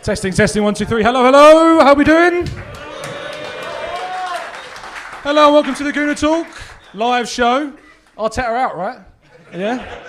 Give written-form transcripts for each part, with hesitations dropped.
Testing, 1, 2, 3. Hello. How we doing? Hello, welcome to the Gooner Talk live show. Arteta out, right? Yeah?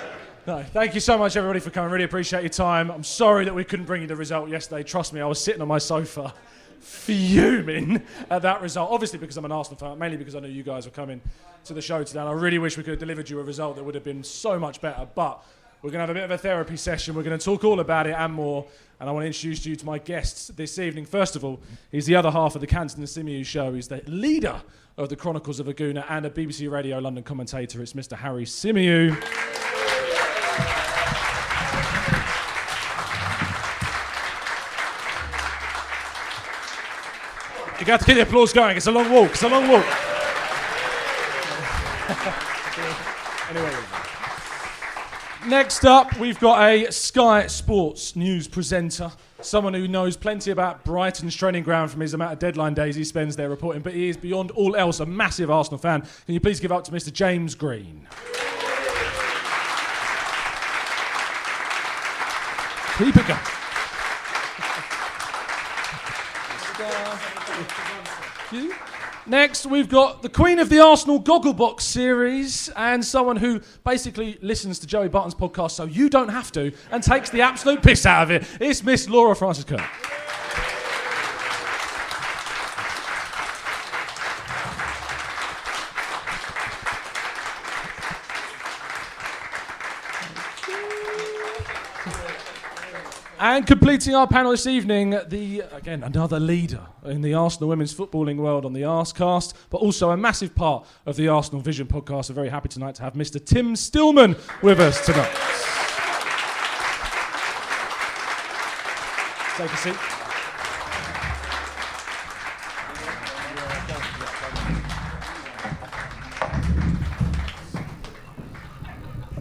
No, thank you so much, everybody, for coming. Really appreciate your time. I'm sorry that we couldn't bring you the result yesterday. Trust me, I was sitting on my sofa fuming at that result. Obviously because I'm an Arsenal fan, mainly because I knew you guys were coming to the show today. And I really wish we could have delivered you a result that would have been so much better. But we're going to have a bit of a therapy session. We're going to talk all about it and more. And I want to introduce you to my guests this evening. First of all, he's the other half of the Canton and Symeou show. He's the leader of the Chronicles of a Gooner and a BBC Radio London commentator. It's Mr. Harry Symeou. You got to keep the applause going. It's a long walk. Anyway. Next up, we've got a Sky Sports news presenter, someone who knows plenty about Brighton's training ground from his amount of deadline days he spends there reporting, but he is beyond all else a massive Arsenal fan. Can you please give up to Mr. James Green? Keep it going. Next, we've got the Queen of the Arsenal Gogglebox series and someone who basically listens to Joey Barton's podcast so you don't have to and takes the absolute piss out of it. It's Miss Laura Francis Kirk. And completing our panel this evening, another leader in the Arsenal women's footballing world on the Arsecast, but also a massive part of the Arsenal Vision podcast. We're very happy tonight to have Mr. Tim Stillman with us tonight. Take a seat.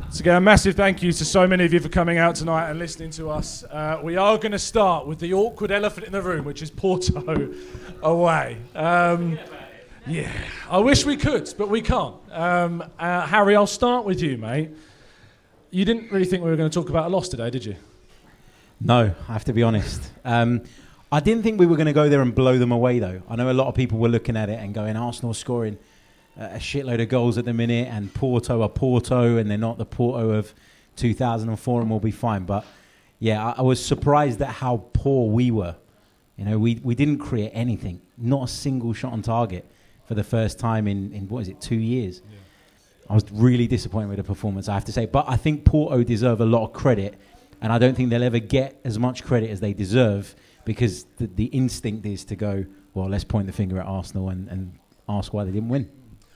So again, a massive thank you to so many of you for coming out tonight and listening to us. We are going to start with the awkward elephant in the room, which is Porto away. Yeah, I wish we could, but we can't. Harry, I'll start with you, mate. You didn't really think we were going to talk about a loss today, did you? No, I have to be honest. I didn't think we were going to go there and blow them away, though. I know a lot of people were looking at it and going, Arsenal scoring a shitload of goals at the minute, and Porto are Porto, and they're not the Porto of 2004, and we'll be fine. But yeah, I was surprised at how poor we were. You know, we didn't create anything, not a single shot on target for the first time in 2 years. Yeah. I was really disappointed with the performance, I have to say. But I think Porto deserve a lot of credit, and I don't think they'll ever get as much credit as they deserve, because the instinct is to go, well, let's point the finger at Arsenal and ask why they didn't win.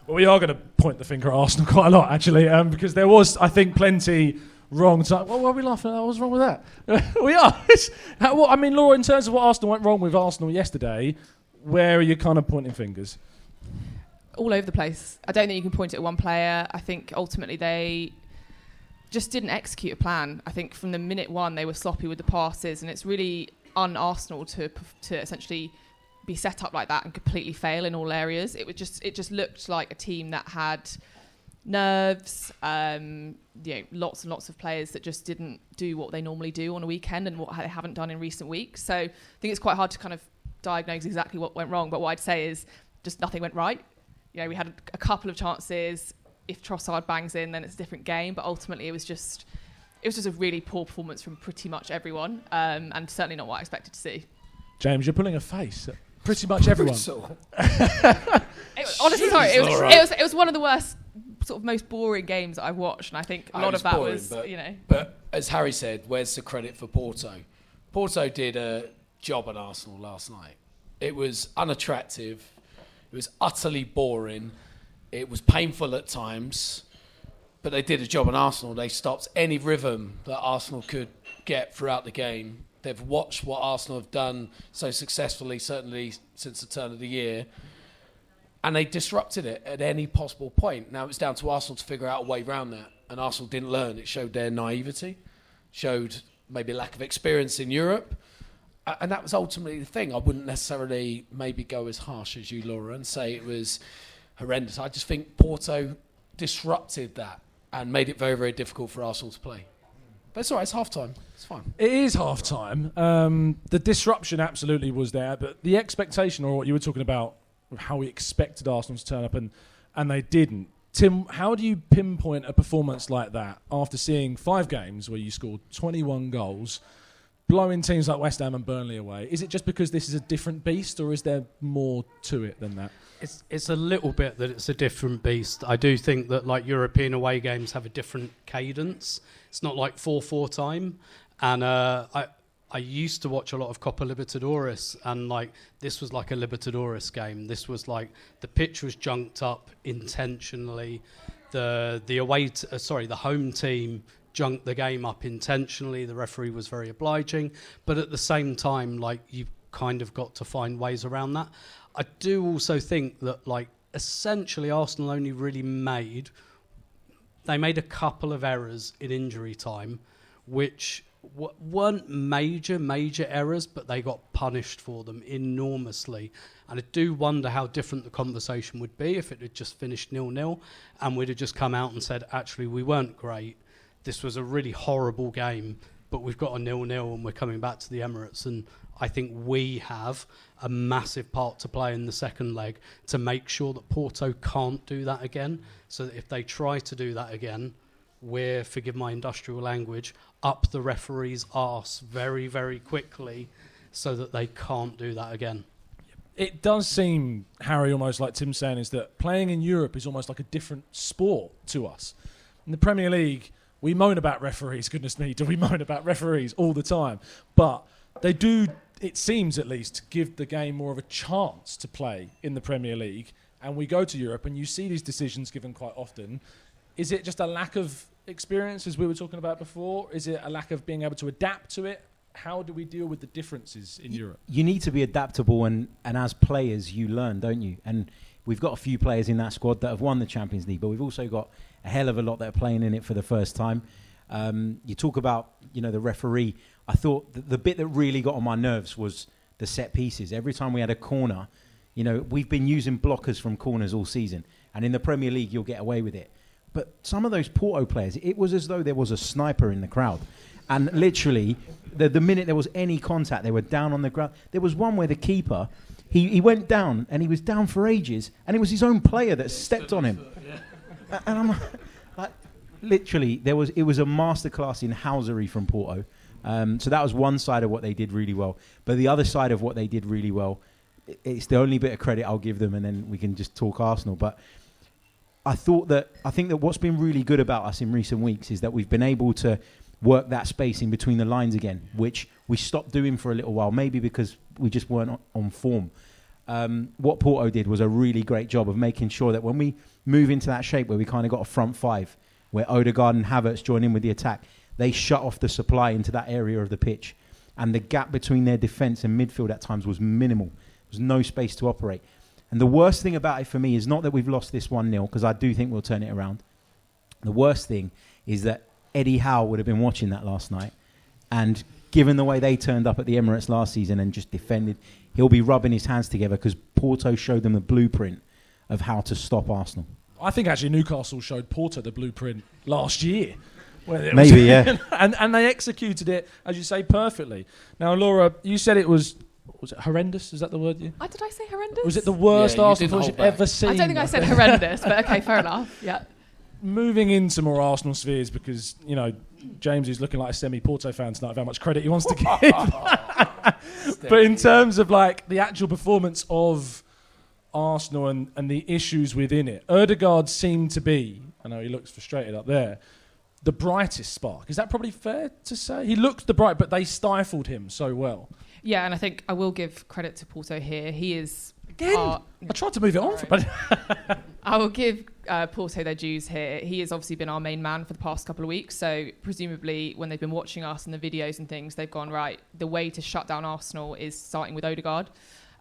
Well, we are going to point the finger at Arsenal quite a lot, actually, because there was, I think, plenty wrong. Why are we laughing at that? What's wrong with that? We are. I mean, Laura, in terms of what Arsenal went wrong with Arsenal yesterday, where are you kind of pointing fingers? All over the place. I don't think you can point at one player. I think ultimately they just didn't execute a plan. I think from the minute one they were sloppy with the passes, and it's really un-Arsenal to essentially be set up like that and completely fail in all areas. It just looked like a team that had nerves, lots and lots of players that just didn't do what they normally do on a weekend and what they haven't done in recent weeks. So I think it's quite hard to kind of diagnose exactly what went wrong, but what I'd say is just nothing went right. You know, we had a couple of chances. If Trossard bangs in, then it's a different game, but ultimately it was just a really poor performance from pretty much everyone, and certainly not what I expected to see. James, you're pulling a face. Pretty much everyone. It was one of the worst, sort of most boring games that I've watched, and I think a lot of that boring, was, But as Harry said, where's the credit for Porto? Porto did a job on Arsenal last night. It was unattractive. It was utterly boring. It was painful at times, but they did a job on Arsenal. They stopped any rhythm that Arsenal could get throughout the game. They've watched what Arsenal have done so successfully, certainly since the turn of the year, and they disrupted it at any possible point. Now it's down to Arsenal to figure out a way around that, and Arsenal didn't learn. It showed their naivety, showed maybe lack of experience in Europe, and that was ultimately the thing. I wouldn't necessarily maybe go as harsh as you, Laura, and say it was horrendous. I just think Porto disrupted that and made it very, very difficult for Arsenal to play. That's all right. It's half time. It's fine. It is half time. The disruption absolutely was there, but the expectation, or what you were talking about, of how we expected Arsenal to turn up and they didn't. Tim, how do you pinpoint a performance like that after seeing 5 games where you scored 21 goals, blowing teams like West Ham and Burnley away? Is it just because this is a different beast, or is there more to it than that? It's a little bit that it's a different beast. I do think that like European away games have a different cadence. It's not like 4-4 time. And I used to watch a lot of Copa Libertadores, and like this was like a Libertadores game. This was like the pitch was junked up intentionally. The home team junked the game up intentionally. The referee was very obliging, but at the same time, like you've kind of got to find ways around that. I do also think that like essentially Arsenal only really made a couple of errors in injury time, which weren't major errors, but they got punished for them enormously. And I do wonder how different the conversation would be if it had just finished 0-0 and we'd have just come out and said, actually, we weren't great. This was a really horrible game, but we've got a 0-0 and we're coming back to the Emirates. And I think we have a massive part to play in the second leg to make sure that Porto can't do that again. So that if they try to do that again, we're, forgive my industrial language, up the referee's arse very, very quickly so that they can't do that again. It does seem, Harry, almost like Tim's saying, is that playing in Europe is almost like a different sport to us. In the Premier League, we moan about referees, goodness me, do we moan about referees all the time? But they do, it seems at least, give the game more of a chance to play in the Premier League. And we go to Europe and you see these decisions given quite often. Is it just a lack of experience, as we were talking about before? Is it a lack of being able to adapt to it? How do we deal with the differences in Europe? You need to be adaptable, and as players you learn, don't you? And we've got a few players in that squad that have won the Champions League, but we've also got a hell of a lot that are playing in it for the first time. You talk about, the referee. I thought the bit that really got on my nerves was the set pieces. Every time we had a corner, we've been using blockers from corners all season, and in the Premier League you'll get away with it. But some of those Porto players, it was as though there was a sniper in the crowd. And literally, the minute there was any contact, they were down on the ground. There was one where the keeper, he went down, and he was down for ages, and it was his own player that stepped on him. And I'm like, literally, it was a masterclass in housery from Porto. So that was one side of what they did really well. But the other side of what they did really well, it's the only bit of credit I'll give them, and then we can just talk Arsenal. But I think that what's been really good about us in recent weeks is that we've been able to work that space in between the lines again, which we stopped doing for a little while, maybe because we just weren't on form. What Porto did was a really great job of making sure that when we move into that shape where we kind of got a front five, where Odegaard and Havertz join in with the attack, they shut off the supply into that area of the pitch. And the gap between their defence and midfield at times was minimal. There was no space to operate. And the worst thing about it for me is not that we've lost this 1-0, because I do think we'll turn it around. The worst thing is that Eddie Howe would have been watching that last night. And given the way they turned up at the Emirates last season and just defended, he'll be rubbing his hands together because Porto showed them the blueprint of how to stop Arsenal. I think actually Newcastle showed Porto the blueprint last year. Maybe, yeah. and they executed it, as you say, perfectly. Now, Laura, you said it was it horrendous? Is that the word? Did I say horrendous? Was it the worst Arsenal you've ever seen? I don't think I said horrendous, but okay, fair enough. Yeah. Moving into more Arsenal spheres, because, James is looking like a semi-Porto fan tonight of how much credit he wants to give. But in terms of, the actual performance of Arsenal and the issues within it, Odegaard seemed to be, I know he looks frustrated up there, the brightest spark. Is that probably fair to say? He looked the bright, but they stifled him so well. Yeah, and I think I will give credit to Porto here. He is... Again? I tried to move it on. I will give Porto their dues here. He has obviously been our main man for the past couple of weeks, so presumably when they've been watching us and the videos and things, they've gone, right, the way to shut down Arsenal is starting with Odegaard.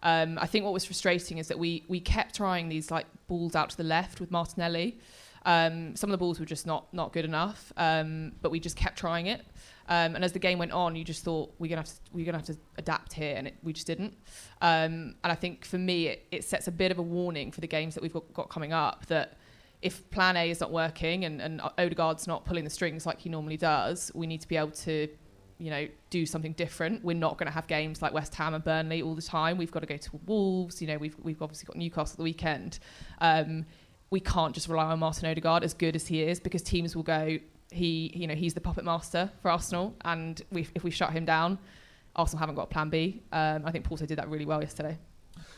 I think what was frustrating is that we kept trying these balls out to the left with Martinelli. Some of the balls were just not good enough, but we just kept trying it. And as the game went on, you just thought we're gonna have to adapt here, and we just didn't. And I think for me, it sets a bit of a warning for the games that we've got coming up, that if plan A is not working and Odegaard's not pulling the strings like he normally does, we need to be able to, do something different. We're not going to have games like West Ham and Burnley all the time. We've got to go to Wolves. We've obviously got Newcastle the weekend. We can't just rely on Martin Odegaard, as good as he is, because teams will go, he's the puppet master for Arsenal, and if we shut him down, Arsenal haven't got a plan B. I think Porto did that really well yesterday.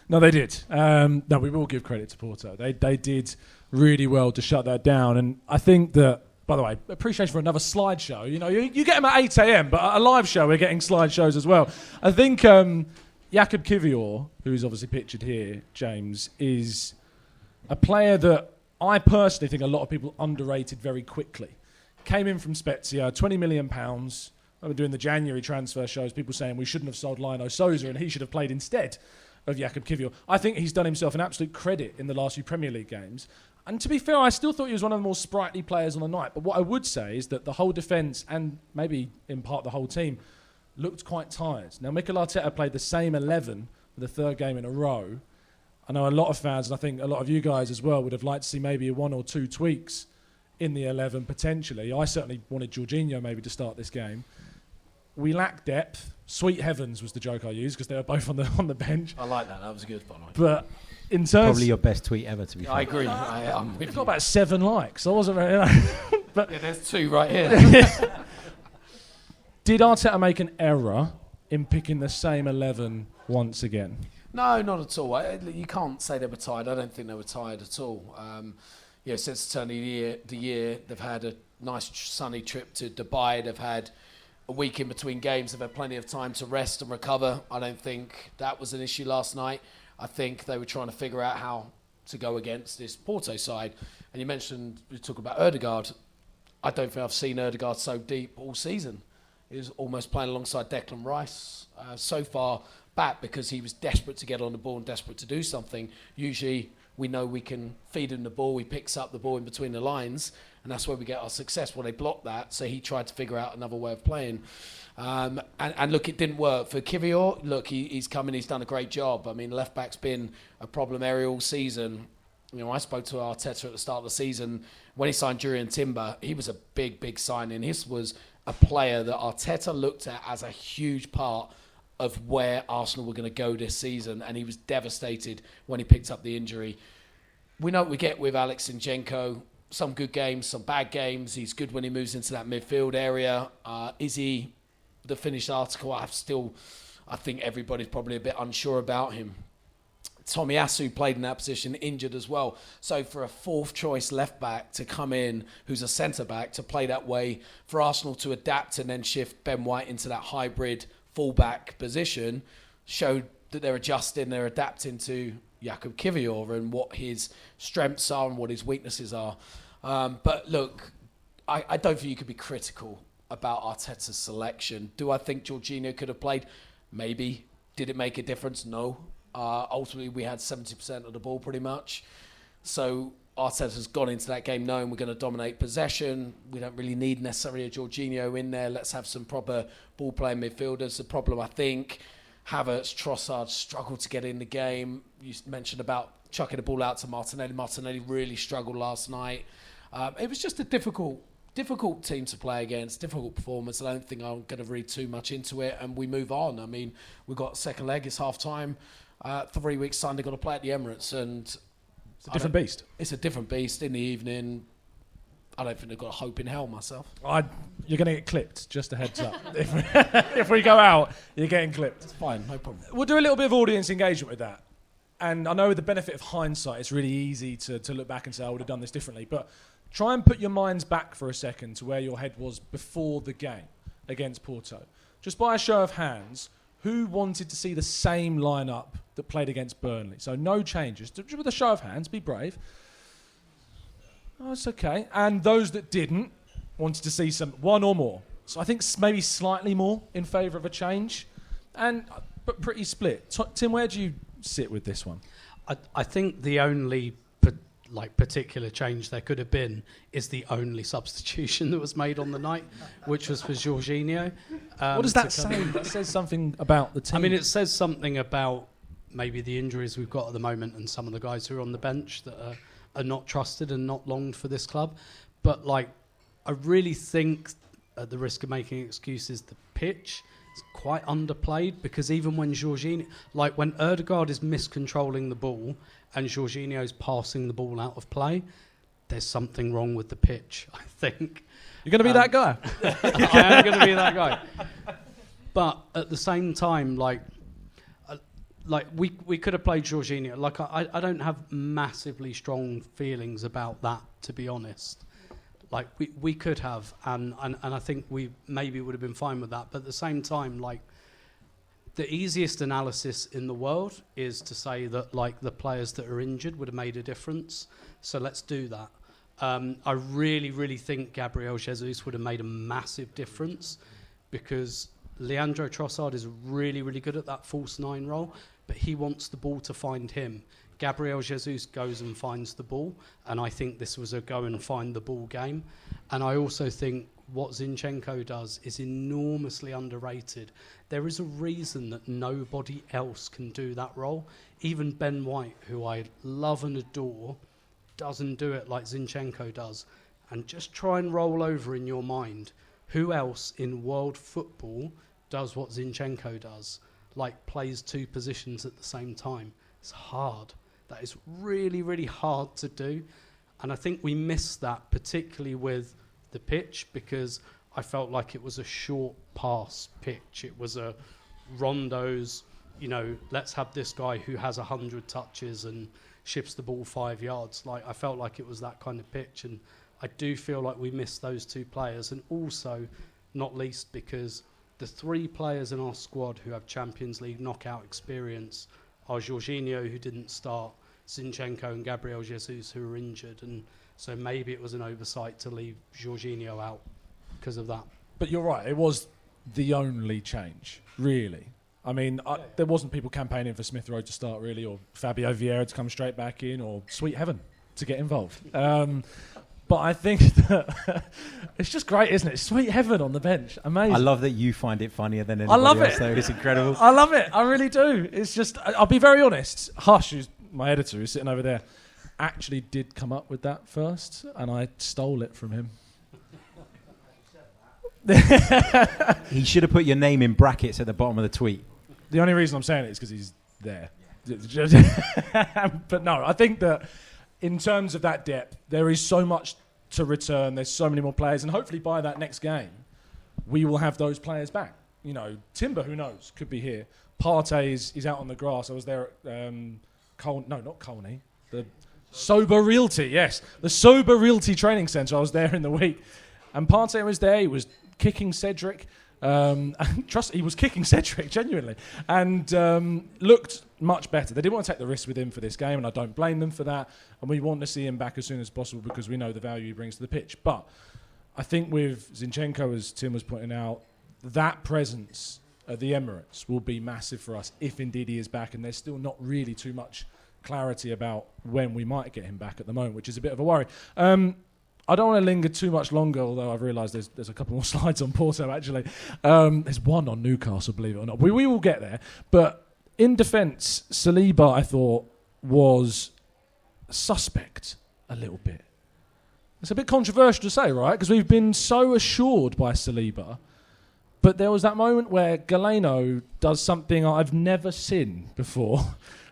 No, they did. No, we will give credit to Porto. They did really well to shut that down. And I think that, by the way, appreciation for another slideshow. You get them at 8 a.m, but at a live show, we're getting slideshows as well. I think Jakub Kiwior, who's obviously pictured here, James, is a player that I personally think a lot of people underrated very quickly. Came in from Spezia, £20 million. I was doing the January transfer shows, people saying we shouldn't have sold Lino Sousa and he should have played instead of Jakub Kiwior. I think he's done himself an absolute credit in the last few Premier League games. And to be fair, I still thought he was one of the more sprightly players on the night. But what I would say is that the whole defence, and maybe in part the whole team, looked quite tired. Now, Mikel Arteta played the same 11 for the third game in a row. I know a lot of fans, and I think a lot of you guys as well, would have liked to see maybe 1 or 2 tweaks in the 11 potentially. I certainly wanted Jorginho maybe to start this game. We lack depth. Sweet heavens was the joke I used because they were both on the bench. I like that. That was good, by the way. But in terms, Probably your best tweet ever, to be fair. I agree. I'm with we've you. got about 7 likes. I wasn't very. But Yeah, there's 2 right here. did Arteta make an error in picking the same 11 once again? No, not at all. You can't say they were tired. I don't think they were tired at all. Since the turn of the year, they've had a nice sunny trip to Dubai. They've had a week in between games. They've had plenty of time to rest and recover. I don't think that was an issue last night. I think they were trying to figure out how to go against this Porto side. And you talk about Odegaard. I don't think I've seen Odegaard so deep all season. He was almost playing alongside Declan Rice so far back because he was desperate to get on the ball and desperate to do something. Usually we know we can feed him the ball. He picks up the ball in between the lines, and that's where we get our success. Well, they blocked that, so he tried to figure out another way of playing. And look, it didn't work. For Kiwior, look, he's come in, he's done a great job. I mean, left-back's been a problem area all season. I spoke to Arteta at the start of the season. When he signed Jurriën Timber, he was a big, big signing. This was a player that Arteta looked at as a huge part of where Arsenal were going to go this season, and he was devastated when he picked up the injury. We know what we get with Alex Zinchenko. Some good games, some bad games. He's good when he moves into that midfield area. Is he the finished article? I think everybody's probably a bit unsure about him. Tomiyasu played in that position, injured as well. So for a fourth choice left back to come in, who's a centre back, to play that way, for Arsenal to adapt and then shift Ben White into that hybrid fullback position, showed that they're adjusting, they're adapting to Jakub Kiwior and what his strengths are and what his weaknesses are. But look, I don't think you could be critical about Arteta's selection. Do I think Jorginho could have played? Maybe. Did it make a difference? No. Ultimately, we had 70% of the ball pretty much. So Arteta's gone into that game knowing we're going to dominate possession. We don't really need necessarily a Jorginho in there. Let's have some proper ball-playing midfielders. The problem, I think, Havertz, Trossard struggled to get in the game. You mentioned about chucking the ball out to Martinelli. Martinelli really struggled last night. It was just a difficult team to play against, difficult performance. I don't think I'm going to read too much into it, and we move on. I mean, we've got second leg, it's half-time. 3 weeks' time, they've got to play at the Emirates, and It's a different beast. It's a different beast in the evening. I don't think they've got a hope in hell myself. You're going to get clipped, just a heads up. If we go out, you're getting clipped. It's fine, no problem. We'll do a little bit of audience engagement with that. And I know with the benefit of hindsight, it's really easy to look back and say, I would have done this differently. But try and put your minds back for a second to where your head was before the game against Porto. Just by a show of hands, who wanted to see the same lineup that played against Burnley? So no changes. Just with a show of hands, be brave. Oh, it's okay. And those that didn't wanted to see one or more. So I think maybe slightly more in favour of a change. But pretty split. Tim, where do you sit with this one? I think the only particular change there could have been is the only substitution that was made on the night, which was for Jorginho. What does that say? That says something about the team. I mean, it says something about maybe the injuries we've got at the moment and some of the guys who are on the bench that are are not trusted and not longed for this club. But like, I really think, at the risk of making excuses, the pitch is quite underplayed, because even when Jorginho, like when Ødegaard is miscontrolling the ball and Jorginho's passing the ball out of play, there's something wrong with the pitch, I think. You're going to be that guy. I am going to be that guy. But at the same time, like we could have played Jorginho. Like I don't have massively strong feelings about that, to be honest. Like we could have, and I think we maybe would have been fine with that. But at the same time, like, the easiest analysis in the world is to say that like the players that are injured would have made a difference. So let's do that. I really think Gabriel Jesus would have made a massive difference, because Leandro Trossard is really good at that false nine role, but he wants the ball to find him. Gabriel Jesus goes and finds the ball, and I think this was a go and find the ball game. And I also think what Zinchenko does is enormously underrated. There is a reason that nobody else can do that role. Even Ben White, who I love and adore, doesn't do it like Zinchenko does. And just try and roll over in your mind, who else in world football does what Zinchenko does, like plays two positions at the same time? It's hard. That is really hard to do. And I think we missed that, particularly with the pitch, because I felt like it was a short pass pitch. It was a rondos, let's have this guy who has 100 touches and shifts the ball 5 yards. Like, I felt like it was that kind of pitch, and I do feel like we missed those two players. And also, not least, because the three players in our squad who have Champions League knockout experience are Jorginho, who didn't start, Zinchenko and Gabriel Jesus, who are injured. And so maybe it was an oversight to leave Jorginho out because of that. But you're right, it was the only change, really. I mean, there wasn't people campaigning for Smith Rowe to start, really, or Fabio Vieira to come straight back in, or Sweet Heaven to get involved. But I think that it's just great, isn't it? Sweet Heaven on the bench. Amazing. I love that you find it funnier than anybody else, though. It's incredible. I love it. I really do. It's just, I'll be very honest. Hush, who's my editor, who's sitting over there, actually did come up with that first, and I stole it from him. He should have put your name in brackets at the bottom of the tweet. The only reason I'm saying it is because he's there. But no, I think that in terms of that depth, there is so much to return. There's so many more players, and hopefully by that next game, we will have those players back. Timber, who knows, could be here. Partey is out on the grass. I was there at not Colney, the Sober Realty, yes. The Sober Realty Training Centre. I was there in the week. And Partey was there. He was kicking Cedric. He was kicking Cedric, genuinely. And looked much better. They didn't want to take the risk with him for this game, and I don't blame them for that. And we want to see him back as soon as possible because we know the value he brings to the pitch. But I think with Zinchenko, as Tim was pointing out, that presence at the Emirates will be massive for us if indeed he is back. And there's still not really too much clarity about when we might get him back at the moment, which is a bit of a worry. I don't want to linger too much longer, although I've realised there's a couple more slides on Porto, actually. There's one on Newcastle, believe it or not. We will get there. But in defence, Saliba, I thought, was suspect a little bit. It's a bit controversial to say, right? Because we've been so assured by Saliba. But there was that moment where Galeno does something I've never seen before,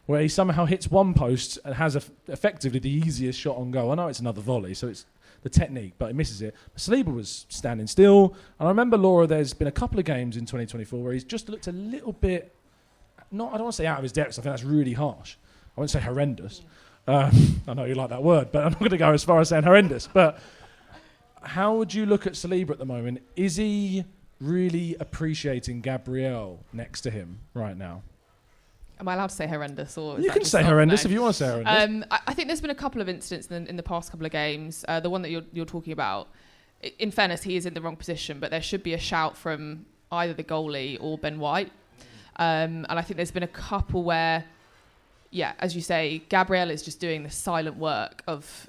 where he somehow hits one post and has effectively the easiest shot on goal. I know it's another volley, so it's the technique, but he misses it. Saliba was standing still. And I remember, Laura, there's been a couple of games in 2024 where he's just looked a little bit, I don't want to say out of his depths, I think that's really harsh. I wouldn't say horrendous. I know you like that word, but I'm not going to go as far as saying horrendous. But how would you look at Saliba at the moment? Is he really appreciating Gabriel next to him right now? Am I allowed to say horrendous? Or you can say horrendous if you want to say horrendous. I think there's been a couple of incidents in the past couple of games. The one that you're talking about, in fairness, he is in the wrong position, but there should be a shout from either the goalie or Ben White. And I think there's been a couple where, as you say, Gabriel is just doing the silent work of,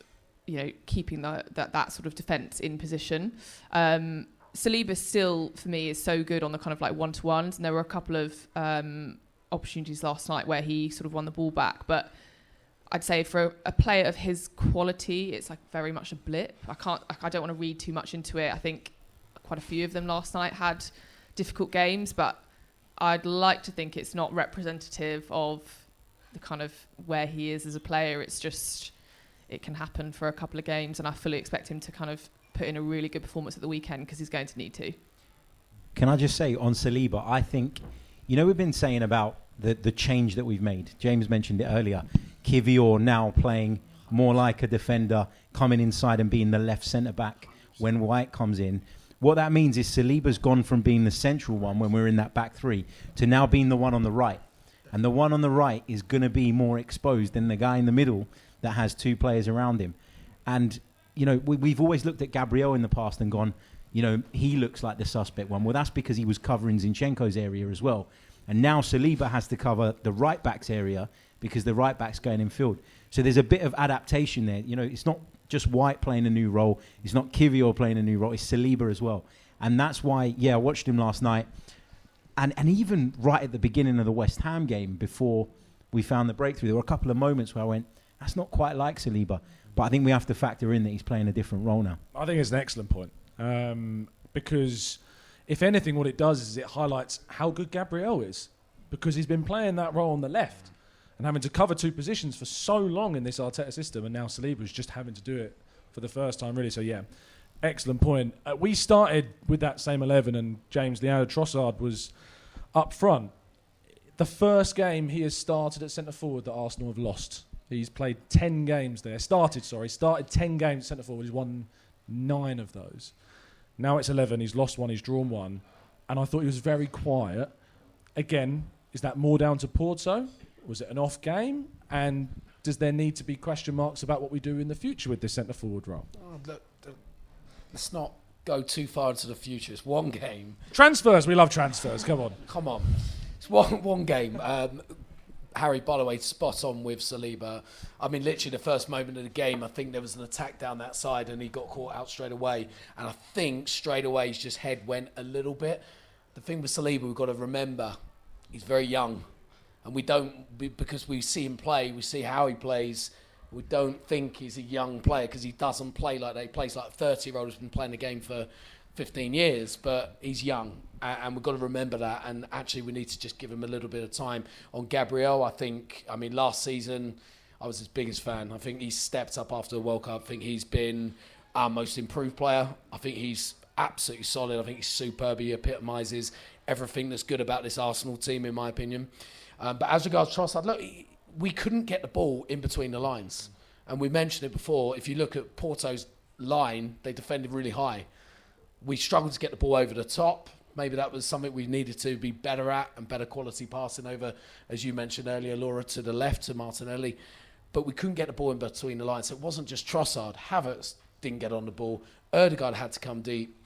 keeping that sort of defence in position. Saliba still, for me, is so good on the kind of like one-to-ones, and there were a couple of opportunities last night where he sort of won the ball back, but I'd say for a player of his quality, it's like very much a blip. I don't want to read too much into it. I think quite a few of them last night had difficult games, but I'd like to think it's not representative of the kind of where he is as a player. It's just, it can happen for a couple of games, and I fully expect him to kind of put in a really good performance at the weekend because he's going to need to. Can I just say on Saliba, I think, we've been saying about the change that we've made. James mentioned it earlier. Kivior now playing more like a defender, coming inside and being the left centre-back when White comes in. What that means is Saliba's gone from being the central one when we're in that back three to now being the one on the right. And the one on the right is going to be more exposed than the guy in the middle that has two players around him. And, we've always looked at Gabriel in the past and gone, he looks like the suspect one. Well, that's because he was covering Zinchenko's area as well. And now Saliba has to cover the right back's area because the right back's going in field. So there's a bit of adaptation there. It's not just White playing a new role. It's not Kivior playing a new role. It's Saliba as well. And that's why, I watched him last night. And even right at the beginning of the West Ham game, before we found the breakthrough, there were a couple of moments where I went, that's not quite like Saliba. But I think we have to factor in that he's playing a different role now. I think it's an excellent point. Because if anything, what it does is it highlights how good Gabriel is. Because he's been playing that role on the left and having to cover two positions for so long in this Arteta system, and now Saliba's just having to do it for the first time, really. So, excellent point. We started with that same 11, and James Leandro Trossard was up front. The first game he has started at centre-forward that Arsenal have lost. He's played 10 games there. Started 10 games at centre-forward. He's won 9 of those. Now it's 11. He's lost 1. He's drawn 1. And I thought he was very quiet. Again, is that more down to Porto? Was it an off game? And does there need to be question marks about what we do in the future with this centre-forward role? Let's not go too far into the future. It's one game. Transfers. We love transfers. Come on. It's one game. Harry, by the way, spot on with Saliba. I mean, literally the first moment of the game, I think there was an attack down that side and he got caught out straight away. And I think straight away his just head went a little bit. The thing with Saliba, we've got to remember, he's very young. And because we see him play, we see how he plays, we don't think he's a young player because he doesn't play like that. He plays like a 30-year-old who's been playing the game for 15 years, but he's young. And we've got to remember that. And actually, we need to just give him a little bit of time. On Gabriel, last season, I was his biggest fan. I think he's stepped up after the World Cup. I think he's been our most improved player. I think he's absolutely solid. I think he's superb. He epitomises everything that's good about this Arsenal team, in my opinion. But as regards Trossard, look, we couldn't get the ball in between the lines. And we mentioned it before. If you look at Porto's line, they defended really high. We struggled to get the ball over the top. Maybe that was something we needed to be better at, and better quality passing over, as you mentioned earlier, Laura, to the left, to Martinelli. But we couldn't get the ball in between the lines. So it wasn't just Trossard. Havertz didn't get on the ball. Ødegaard had to come deep.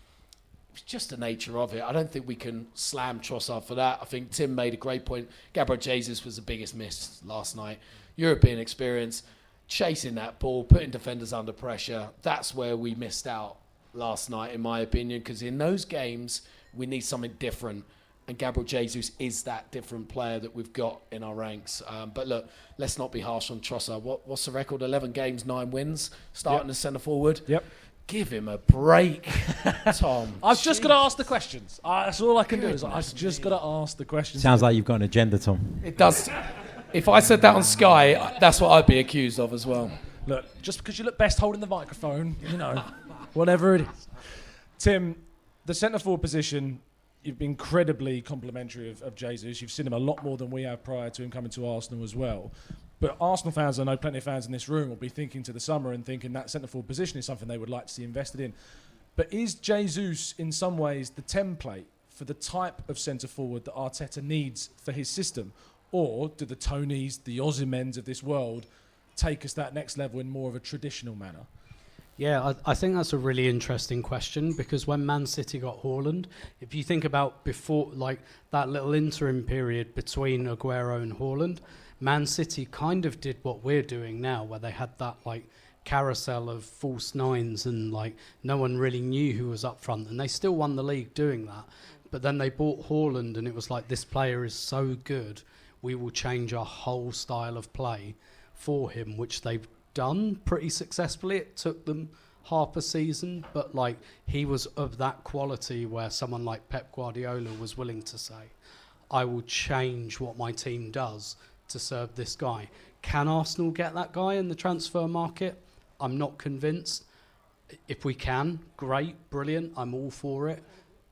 It's just the nature of it. I don't think we can slam Trossard for that. I think Tim made a great point. Gabriel Jesus was the biggest miss last night. European experience, chasing that ball, putting defenders under pressure. That's where we missed out last night, in my opinion, because in those games, we need something different. And Gabriel Jesus is that different player that we've got in our ranks. But look, let's not be harsh on Trossard. What's the record? 11 games, 9 wins, starting as centre-forward. Yep. Give him a break, Tom. I've just got to ask the questions. That's all I can do is I've just got to ask the questions. Sounds like you've got an agenda, Tom. It does. If I said that on Sky, that's what I'd be accused of as well. Look, just because you look best holding the microphone, whatever it is. Tim, the centre-forward position, you've been incredibly complimentary of Jesus. You've seen him a lot more than we have prior to him coming to Arsenal as well. But Arsenal fans, I know plenty of fans in this room will be thinking to the summer and thinking that centre-forward position is something they would like to see invested in. But is Jesus in some ways the template for the type of centre-forward that Arteta needs for his system? Or do the Tonys, the Osimhens of this world take us that next level in more of a traditional manner? Yeah, I think that's a really interesting question, because when Man City got Haaland, if you think about before, like that little interim period between Aguero and Haaland, Man City kind of did what we're doing now, where they had that like carousel of false nines and like no one really knew who was up front, and they still won the league doing that. But then they bought Haaland and it was like, this player is so good, we will change our whole style of play for him, which they've done pretty successfully. It took them half a season, but like he was of that quality where someone like Pep Guardiola was willing to say, I will change what my team does to serve this guy. Can Arsenal get that guy in the transfer market? I'm not convinced. If we can, great, brilliant, I'm all for it.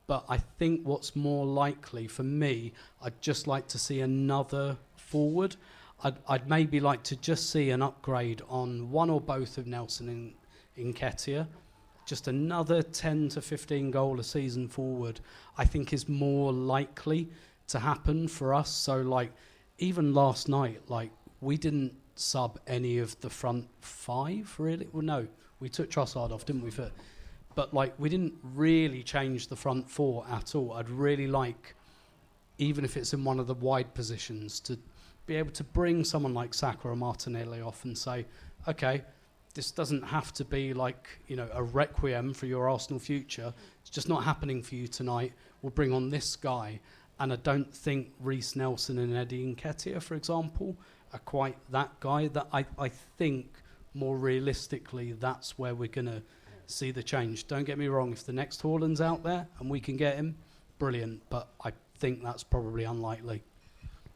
But I think what's more likely for me, I'd just like to see another forward. I'd maybe like to just see an upgrade on one or both of Nelson and Nketiah. Just another 10 to 15 goal a season forward, I think is more likely to happen for us. So like even last night, like we didn't sub any of the front five really. Well, no, we took Trossard off, didn't we? But like we didn't really change the front four at all. I'd really like, even if it's in one of the wide positions, to be able to bring someone like Saka or Martinelli off and say, okay, this doesn't have to be like, you know, a requiem for your Arsenal future. It's just not happening for you tonight. We'll bring on this guy. And I don't think Reece Nelson and Eddie Nketiah, for example, are quite that guy. That I think more realistically, that's where we're going to see the change. Don't get me wrong, if the next Haaland's out there and we can get him, brilliant. But I think that's probably unlikely.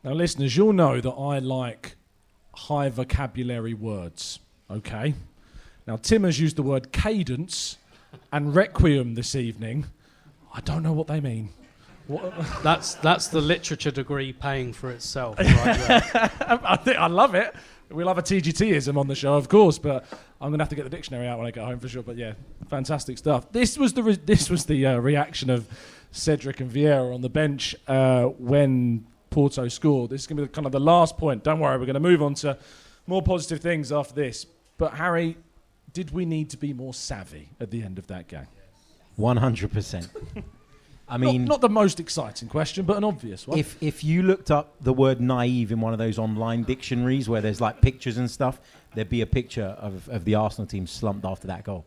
Now, listeners, you'll know that I like high vocabulary words, okay? Now, Tim has used the word cadence and requiem this evening. I don't know what they mean. What? That's the literature degree paying for itself right there. I love it. We'll have a TGT-ism on the show, of course, but I'm going to have to get the dictionary out when I get home for sure. But yeah, fantastic stuff. This was the reaction of Cedric and Vieira on the bench when Porto scored. This is going to be kind of the last point. Don't worry, we're going to move on to more positive things after this. But Harry, did we need to be more savvy at the end of that game? 100%. I mean, not the most exciting question, but an obvious one. If you looked up the word naive in one of those online dictionaries where there's like pictures and stuff, there'd be a picture of the Arsenal team slumped after that goal.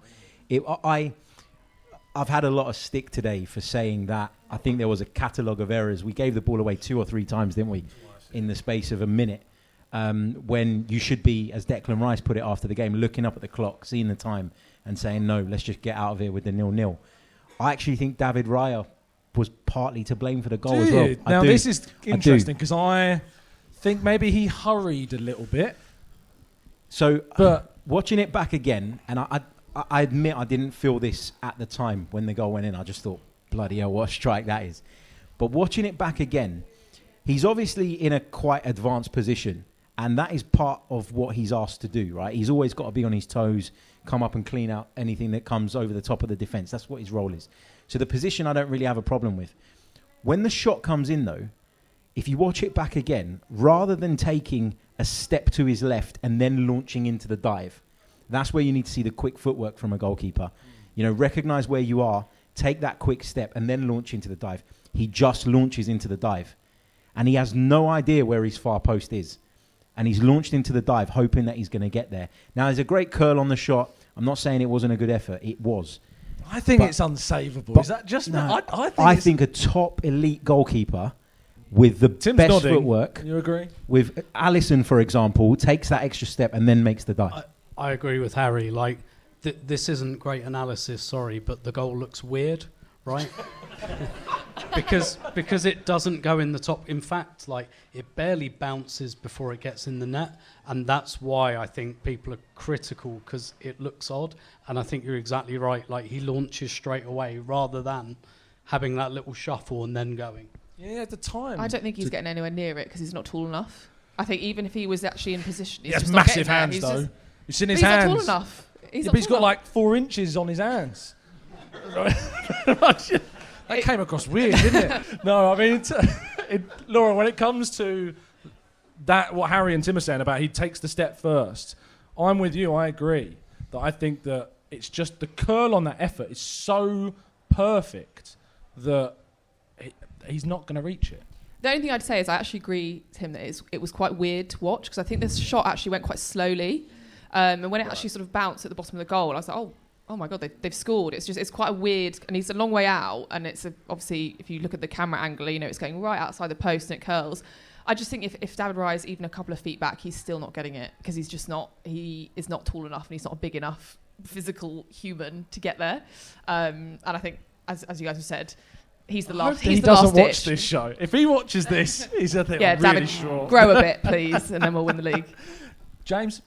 I've had a lot of stick today for saying that I think there was a catalogue of errors. We gave the ball away 2 or 3 times, didn't we, in the space of a minute, when you should be, as Declan Rice put it after the game, looking up at the clock, seeing the time and saying, no, let's just get out of here with the 0-0. I actually think David Raya was partly to blame for the goal as well. Now, this is interesting because I think maybe he hurried a little bit. So, but watching it back again, and I admit I didn't feel this at the time when the goal went in. I just thought, bloody hell, what a strike that is. But watching it back again, he's obviously in a quite advanced position, and that is part of what he's asked to do, right? He's always got to be on his toes, come up and clean out anything that comes over the top of the defence. That's what his role is. So the position I don't really have a problem with. When the shot comes in, though, if you watch it back again, rather than taking a step to his left and then launching into the dive, that's where you need to see the quick footwork from a goalkeeper. You know, recognise where you are, take that quick step and then launch into the dive. He just launches into the dive. And he has no idea where his far post is. And he's launched into the dive, hoping that he's going to get there. Now, there's a great curl on the shot. I'm not saying it wasn't a good effort. It was. I think it's unsavable. Is that just... No, I think a top elite goalkeeper with the Tim's best nodding. footwork... You agree? With Alisson, for example, takes that extra step and then makes the dive. I agree with Harry. Like, this isn't great analysis, sorry, but the goal looks weird, right? because it doesn't go in the top. In fact, like, it barely bounces before it gets in the net, and that's why I think people are critical, because it looks odd. And I think you're exactly right. Like, he launches straight away rather than having that little shuffle and then going. Yeah, at the time. I don't think he's getting anywhere near it because he's not tall enough. I think even if he was actually in position, he's he has just massive not getting there. hands, though. You've seen his he's hands. not tall enough. He's got like 4 inches on his hands. That came across weird, didn't it? No, I mean, Laura, when it comes to that, what Harry and Tim are saying about he takes the step first, I'm with you. I agree that I think that it's just the curl on that effort is so perfect that he's not going to reach it. The only thing I'd say is I actually agree with him that it was quite weird to watch because I think this shot actually went quite slowly. And when it actually sort of bounced at the bottom of the goal, I was like, oh my God, they've scored. It's quite a weird, and he's a long way out. And it's obviously, if you look at the camera angle, you know, it's going right outside the post and it curls. I just think if David Raya is even a couple of feet back, he's still not getting it because he is not tall enough and he's not a big enough physical human to get there. And I think, as you guys have said, he's the last. He doesn't watch this show. If he watches this, he's a thing. Yeah, really David, sure. grow a bit, please, and then we'll win the league. James,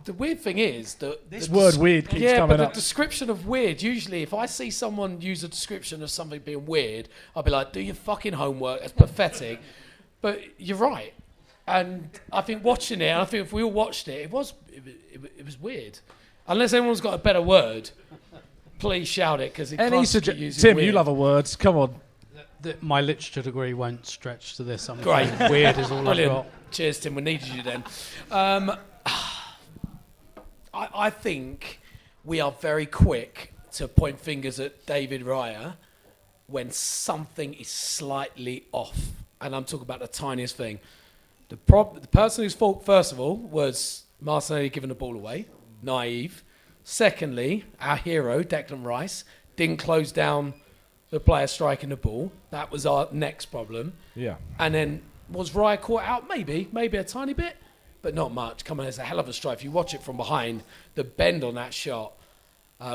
the weird thing is that this word weird keeps coming but up. the description of weird, usually if I see someone use a description of something being weird, I'll be like, do your fucking homework, it's pathetic. But you're right. And I think watching it, I think if we all watched it, it was weird. Unless anyone's got a better word, please shout it, because it can't keep using Tim, weird. you love a word. Come on. My literature degree won't stretch to this. I'm Great. afraid. Weird is all Brilliant. I've got. Cheers, Tim. We needed you then. I think we are very quick to point fingers at David Raya when something is slightly off. And I'm talking about the tiniest thing. The person whose fault, first of all, was Martinelli giving the ball away. Naive. Secondly, our hero, Declan Rice, didn't close down the player striking the ball. That was our next problem. Yeah. And then, was Raya caught out? Maybe a tiny bit, but not much. Come on, it's a hell of a strike. If you watch it from behind, the bend on that shot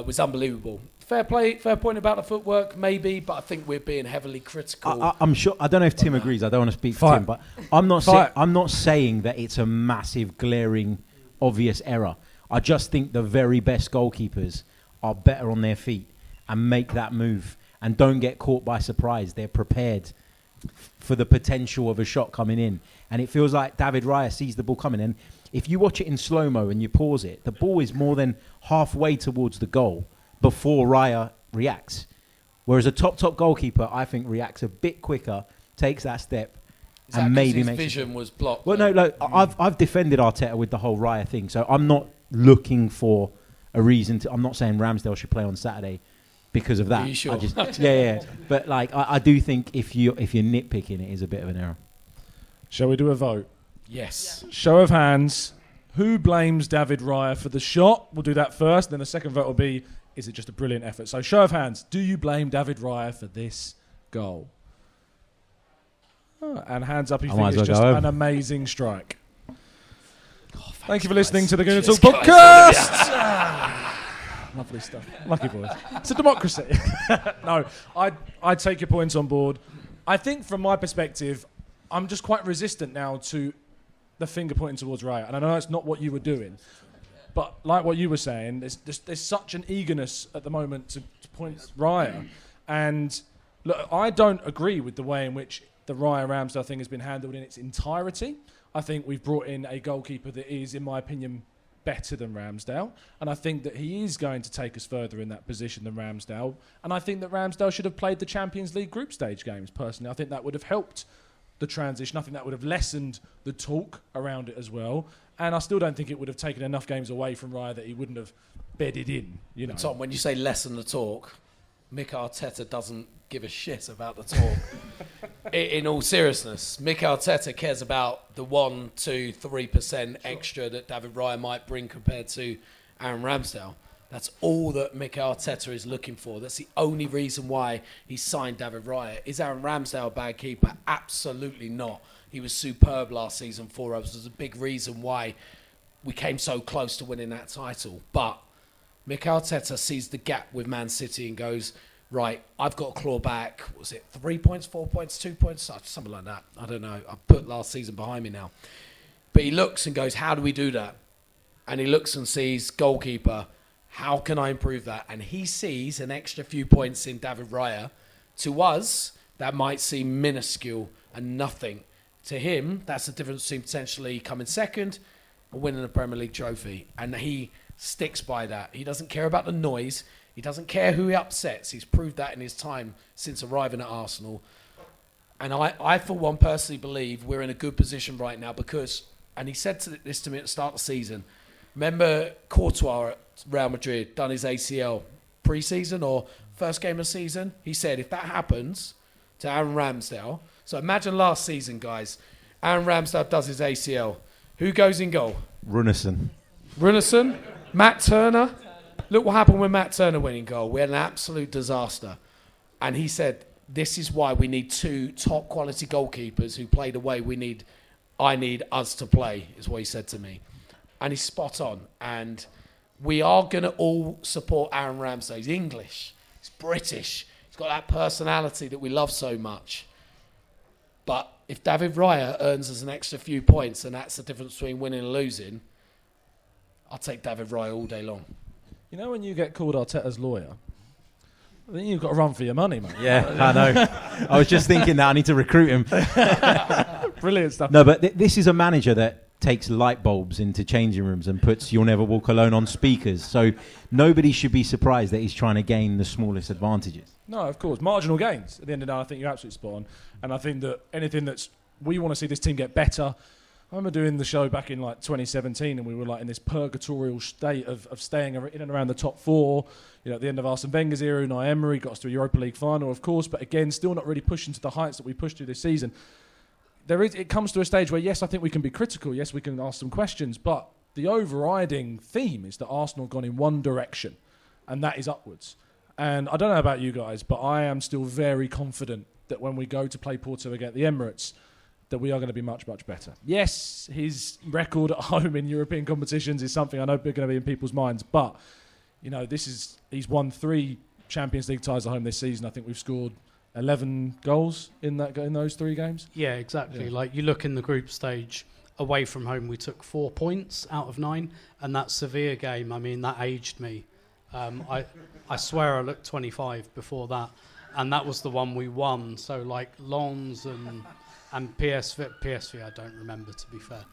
was unbelievable. Fair point about the footwork, maybe, but I think we're being heavily critical. I'm sure. I don't know if Tim agrees. I don't want to speak for Tim, but I'm not saying that it's a massive, glaring, obvious error. I just think the very best goalkeepers are better on their feet and make that move and don't get caught by surprise. They're prepared for the potential of a shot coming in. And it feels like David Raya sees the ball coming. And if you watch it in slow-mo and you pause it, the ball is more than halfway towards the goal before Raya reacts. Whereas a top goalkeeper, I think, reacts a bit quicker, takes that step, and maybe makes his vision was blocked. Well, no, look, I've defended Arteta with the whole Raya thing, so I'm not looking for a reason to. I'm not saying Ramsdale should play on Saturday because of that. Are you sure? Yeah. But like, I do think if you're nitpicking, it is a bit of an error. Shall we do a vote? Yes. Show of hands. Who blames David Raya for the shot? We'll do that first. Then the second vote will be, is it just a brilliant effort? So show of hands. Do you blame David Raya for this goal? Oh, and hands up if you think it's just an amazing strike. Thank you for listening to the Gooner Talk podcast. Lovely stuff. Lucky boys. It's a democracy. No, I take your points on board. I think from my perspective, I'm just quite resistant now to the finger pointing towards Raya. And I know that's not what you were doing. But like what you were saying, there's such an eagerness at the moment to point at Raya. And look, I don't agree with the way in which the Raya Ramsdale thing has been handled in its entirety. I think we've brought in a goalkeeper that is, in my opinion, better than Ramsdale. And I think that he is going to take us further in that position than Ramsdale. And I think that Ramsdale should have played the Champions League group stage games, personally. I think that would have helped the transition. I think that would have lessened the talk around it as well. And I still don't think it would have taken enough games away from Raya that he wouldn't have bedded in, you know. Tom, when you say lessen the talk, Mick Arteta doesn't give a shit about the talk. In all seriousness, Mick Arteta cares about the 1%, 2%, 3% extra that David Raya might bring compared to Aaron Ramsdale. That's all that Mick Arteta is looking for. That's the only reason why he signed David Raya. Is Aaron Ramsdale a bad keeper? Absolutely not. He was superb last season for us. There's a big reason why we came so close to winning that title. But Mick Arteta sees the gap with Man City and goes, right, I've got to claw back, was it 3 points, 4 points, 2 points, something like that. I don't know. I've put last season behind me now. But he looks and goes, how do we do that? And he looks and sees goalkeeper, how can I improve that? And he sees an extra few points in David Raya. To us, that might seem minuscule and nothing. To him, that's the difference between potentially coming second or winning a Premier League trophy. And he sticks by that. He doesn't care about the noise. He doesn't care who he upsets. He's proved that in his time since arriving at Arsenal. And I for one, personally believe we're in a good position right now because, and he said this to me at the start of the season, remember Courtois at Real Madrid done his ACL pre-season or first game of the season? He said, if that happens to Aaron Ramsdale, so imagine last season, guys, Aaron Ramsdale does his ACL. Who goes in goal? Runnison. Matt Turner. Look what happened when Matt Turner went in goal. We had an absolute disaster. And he said, this is why we need 2 top quality goalkeepers who play the way I need us to play, is what he said to me. And he's spot on. And we are going to all support Aaron Ramsey. He's English. He's British. He's got that personality that we love so much. But if David Raya earns us an extra few points, and that's the difference between winning and losing, I'll take David Raya all day long. You know when you get called Arteta's lawyer, I think you've got to run for your money, mate. Yeah, I know. I was just thinking that I need to recruit him. Brilliant stuff. No, but this is a manager that takes light bulbs into changing rooms and puts "You'll Never Walk Alone" on speakers. So nobody should be surprised that he's trying to gain the smallest advantages. No, of course. Marginal gains. At the end of the day, I think you're absolutely spot on. And I think that anything we want to see this team get better. I remember doing the show back in like 2017, and we were like in this purgatorial state of staying in and around the top 4. You know, at the end of Arsene Wenger's era, Unai Emery got us to a Europa League final, of course, but again, still not really pushing to the heights that we pushed to this season. It comes to a stage where, yes, I think we can be critical, yes, we can ask some questions, but the overriding theme is that Arsenal have gone in one direction, and that is upwards. And I don't know about you guys, but I am still very confident that when we go to play Porto again at the Emirates, that we are going to be much, much better. Yes, his record at home in European competitions is something I know going to be in people's minds, but you know, he's won 3 Champions League ties at home this season. I think we've scored 11 goals in those 3 games. Yeah, exactly. Yeah. Like you look in the group stage, away from home, we took 4 points out of 9, and that Sevilla game, I mean, that aged me. I swear I looked 25 before that, and that was the one we won. So like Lens and PSV, I don't remember, to be fair.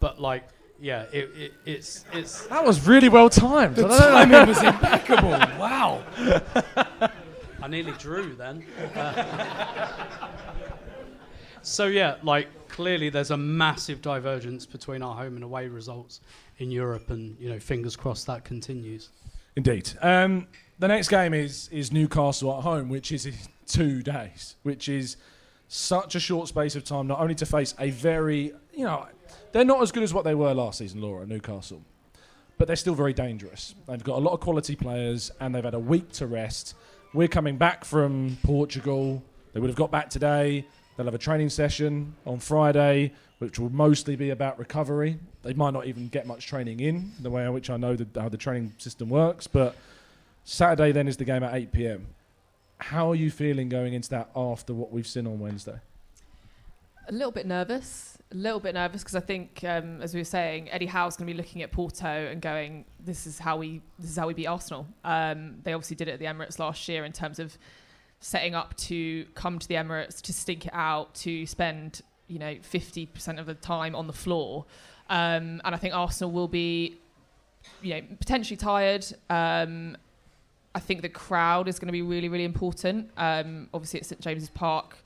But like, yeah, it's That was really well timed. The timing was impeccable. Wow. I nearly drew then. So yeah, like clearly there's a massive divergence between our home and away results in Europe, and you know, fingers crossed that continues. Indeed. The next game is Newcastle at home, which is in 2 days, which is such a short space of time, not only to face a very, you know, they're not as good as what they were last season, Laura, Newcastle, but they're still very dangerous. They've got a lot of quality players, and they've had a week to rest. We're coming back from Portugal. They would have got back today. They'll have a training session on Friday, which will mostly be about recovery. They might not even get much training in, the way in which I know how the training system works, but Saturday then is the game at 8 p.m. How are you feeling going into that after what we've seen on Wednesday? A little bit nervous because I think, as we were saying, Eddie Howe's going to be looking at Porto and going, "This is how we beat Arsenal." They obviously did it at the Emirates last year in terms of setting up to come to the Emirates, to stink it out, to spend 50% of the time on the floor, and I think Arsenal will be potentially tired. I think the crowd is going to be really, really important. Obviously, at St James's Park,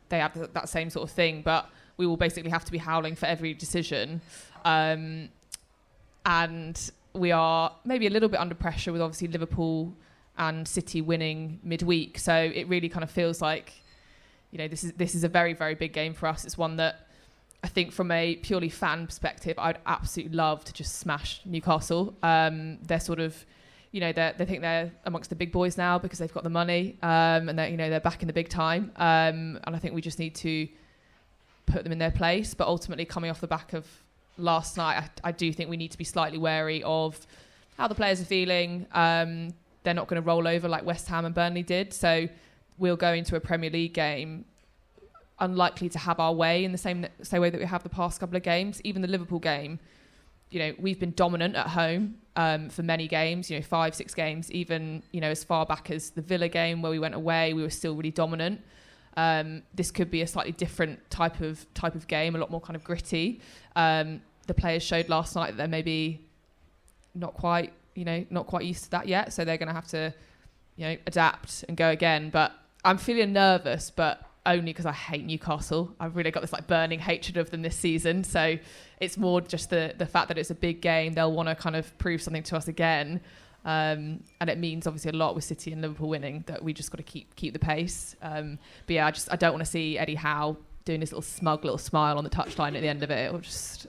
they have that same sort of thing, but we will basically have to be howling for every decision. And we are maybe a little bit under pressure with obviously Liverpool and City winning midweek. So it really kind of feels like, this is a very, very big game for us. It's one that I think from a purely fan perspective, I'd absolutely love to just smash Newcastle. They're sort of, they think they're amongst the big boys now because they've got the money, and they're back in the big time. And I think we just need to put them in their place. But ultimately, coming off the back of last night, I do think we need to be slightly wary of how the players are feeling. They're not going to roll over like West Ham and Burnley did. So we'll go into a Premier League game unlikely to have our way in the same way that we have the past couple of games. Even the Liverpool game, we've been dominant at home for many games, 5-6 games, even, as far back as the Villa game where we went away, we were still really dominant. This could be a slightly different type of game, a lot more kind of gritty. The players showed last night that they're maybe not quite used to that yet, so they're going to have to, adapt and go again. But I'm feeling nervous, but only because I hate Newcastle. I've really got this burning hatred of them this season. So it's more just the fact that it's a big game. They'll want to kind of prove something to us again. And it means obviously a lot with City and Liverpool winning that we just got to keep the pace. But yeah, I don't want to see Eddie Howe doing this smug little smile on the touchline at the end of it.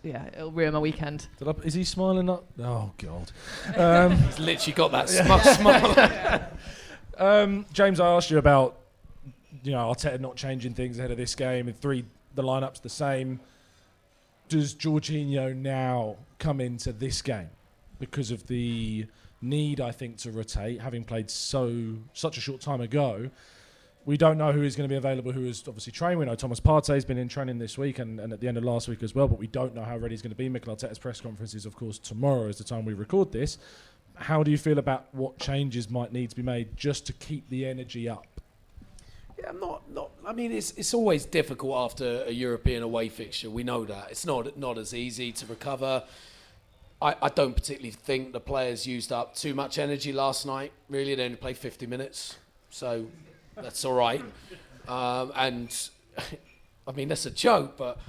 It'll ruin my weekend. Is he smiling up? Oh God. He's literally got that smug smile. James, I asked you about Arteta not changing things ahead of this game, and the lineup's the same. Does Jorginho now come into this game because of the need, I think, to rotate, having played such a short time ago? We don't know who is going to be available, who is obviously trained. We know Thomas Partey's been in training this week and at the end of last week as well, but we don't know how ready he's going to be. Mikel Arteta's press conference is, of course, tomorrow is the time we record this. How do you feel about what changes might need to be made just to keep the energy up? Yeah, I mean, it's always difficult after a European away fixture. We know that. It's not as easy to recover. I don't particularly think the players used up too much energy last night. Really, they only played 50 minutes. So that's all right. And, I mean, that's a joke, but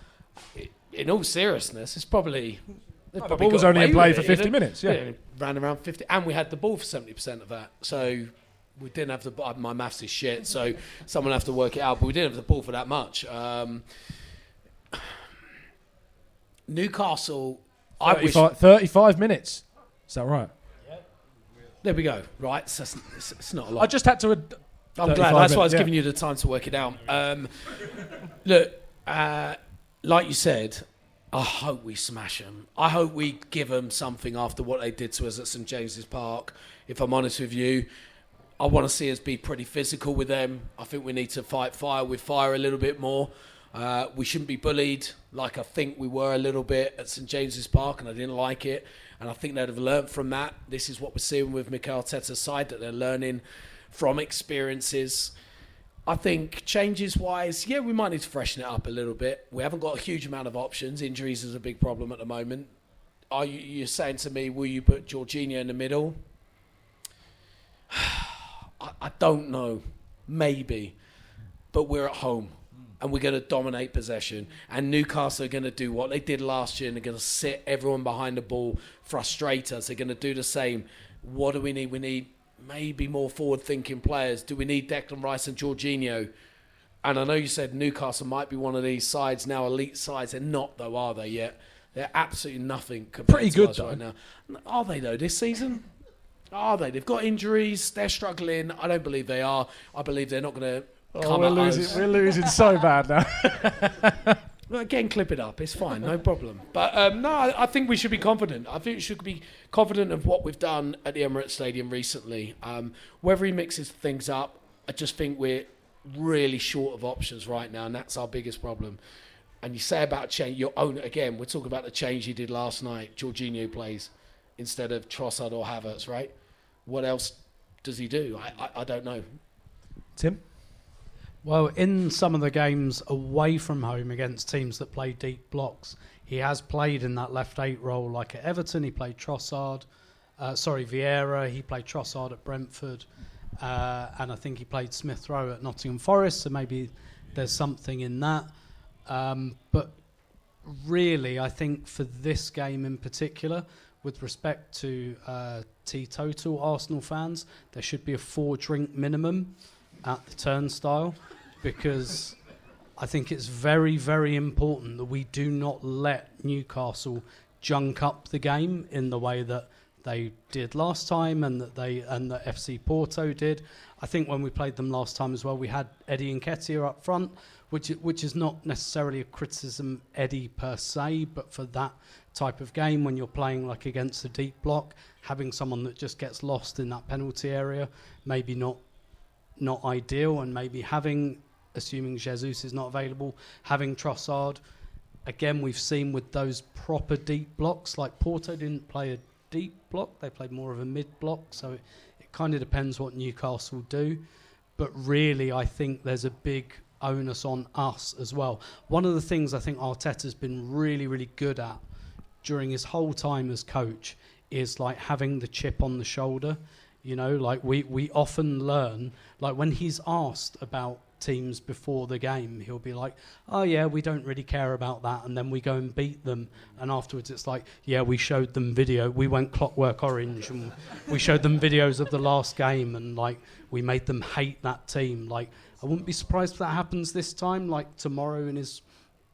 in all seriousness, it's probably... The ball was only in play for 50 minutes, yeah. Ran around 50, and we had the ball for 70% of that. So we didn't have the... My maths is shit, so someone will have to work it out, but we didn't have the ball for that much. Newcastle... 35 minutes. Is that right? Yeah. There we go. Right, so it's not a lot. I just had to... I'm glad. That's why I was giving you the time to work it out. Look, like you said... I hope we smash them. I hope we give them something after what they did to us at St James's Park. If I'm honest with you, I want to see us be pretty physical with them. I think we need to fight fire with fire a little bit more. We shouldn't be bullied like I think we were a little bit at St James's Park, and I didn't like it. And I think they'd have learnt from that. This is what we're seeing with Mikel Arteta's side, that they're learning from experiences. I think changes-wise, yeah, we might need to freshen it up a little bit. We haven't got a huge amount of options. Injuries is a big problem at the moment. You're saying to me, will you put Jorginho in the middle? I don't know. Maybe. But we're at home, and we're going to dominate possession. And Newcastle are going to do what they did last year, and they're going to sit everyone behind the ball, frustrate us. They're going to do the same. What do we need? We need... maybe more forward-thinking players. Do we need Declan Rice and Jorginho? And I know you said Newcastle might be one of these sides now, elite sides. They're not, though, are they yet? They're absolutely nothing compared Pretty to good, us though. right now. Are they, though, this season? Are they? They've got injuries. They're struggling. I don't believe they are. I believe they're not going to come at us. We're losing so bad now. Well, again, clip it up. It's fine, no problem. But no, I think we should be confident. I think we should be confident of what we've done at the Emirates Stadium recently. Whether he mixes things up, I just think we're really short of options right now, and that's our biggest problem. And you say about change, your own again. We're talking about the change he did last night. Jorginho plays instead of Trossard or Havertz, right? What else does he do? I don't know. Tim? Well, in some of the games away from home against teams that play deep blocks, he has played in that left 8 role. Like at Everton, he played Vieira. He played Trossard at Brentford. And I think he played Smith Rowe at Nottingham Forest, so maybe there's something in that. But really, I think for this game in particular, with respect to teetotal Arsenal fans, there should be a 4-drink minimum at the turnstile, because I think it's very, very important that we do not let Newcastle junk up the game in the way that they did last time and that FC Porto did. I think when we played them last time as well, we had Eddie Nketiah up front, which is not necessarily a criticism Eddie per se, but for that type of game when you're playing like against a deep block, having someone that just gets lost in that penalty area, maybe not ideal. And maybe assuming Jesus is not available, having Trossard. Again, we've seen with those proper deep blocks, like Porto didn't play a deep block, they played more of a mid block, so it kind of depends what Newcastle do. But really, I think there's a big onus on us as well. One of the things I think Arteta's been really, really good at during his whole time as coach is like having the chip on the shoulder. You know, like we often learn, like when he's asked about teams before the game, he'll be like, oh yeah, we don't really care about that, and then we go and beat them, and afterwards it's like, yeah, we showed them video, we went Clockwork Orange, and we showed them videos of the last game, and like we made them hate that team. Like, I wouldn't be surprised if that happens this time. Like tomorrow in his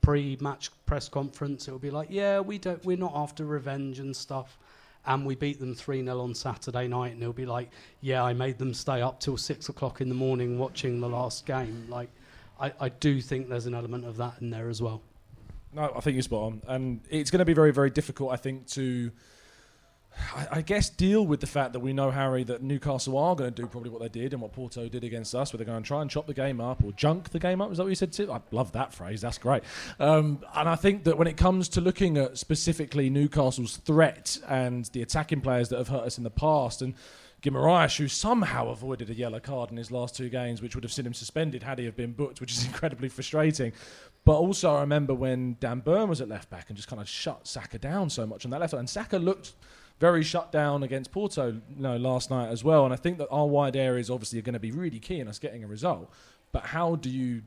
pre-match press conference, it'll be like, yeah, we're not after revenge and stuff. and we beat them 3-0 on Saturday night, and they'll be like, yeah, I made them stay up till 6 o'clock in the morning watching the last game. Like, I do think there's an element of that in there as well. No, I think you're spot on. And it's going to be very, very difficult, I think, to, I guess, deal with the fact that we know, Harry, that Newcastle are going to do probably what they did and what Porto did against us, where they're going to try and chop the game up or junk the game up. Is that what you said too? I love that phrase. That's great. And I think that when it comes to looking at specifically Newcastle's threat and the attacking players that have hurt us in the past, and Guimaraes, who somehow avoided a yellow card in his last 2 games, which would have seen him suspended had he have been booked, which is incredibly frustrating. But also I remember when Dan Burn was at left-back and just kind of shut Saka down so much on that left side. And Saka looked very shut down against Porto last night as well. And I think that our wide areas obviously are going to be really key in us getting a result. But how do you,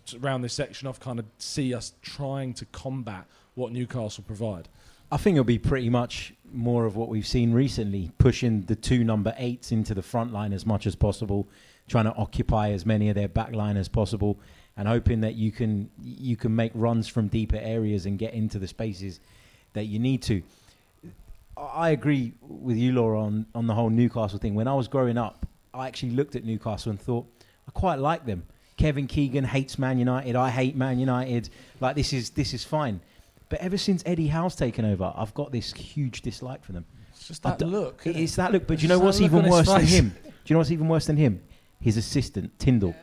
to round this section off, kind of see us trying to combat what Newcastle provide? I think it'll be pretty much more of what we've seen recently, pushing the 2 number 8s into the front line as much as possible, trying to occupy as many of their back line as possible, and hoping that you can make runs from deeper areas and get into the spaces that you need to. I agree with you, Laura, on the whole Newcastle thing. When I was growing up, I actually looked at Newcastle and thought, I quite like them. Kevin Keegan hates Man United. I hate Man United. Like, this is fine. But ever since Eddie Howe's taken over, I've got this huge dislike for them. It's just that look. It's that look. But do you know what's even worse than him? Do you know what's even worse than him? His assistant, Tyndall.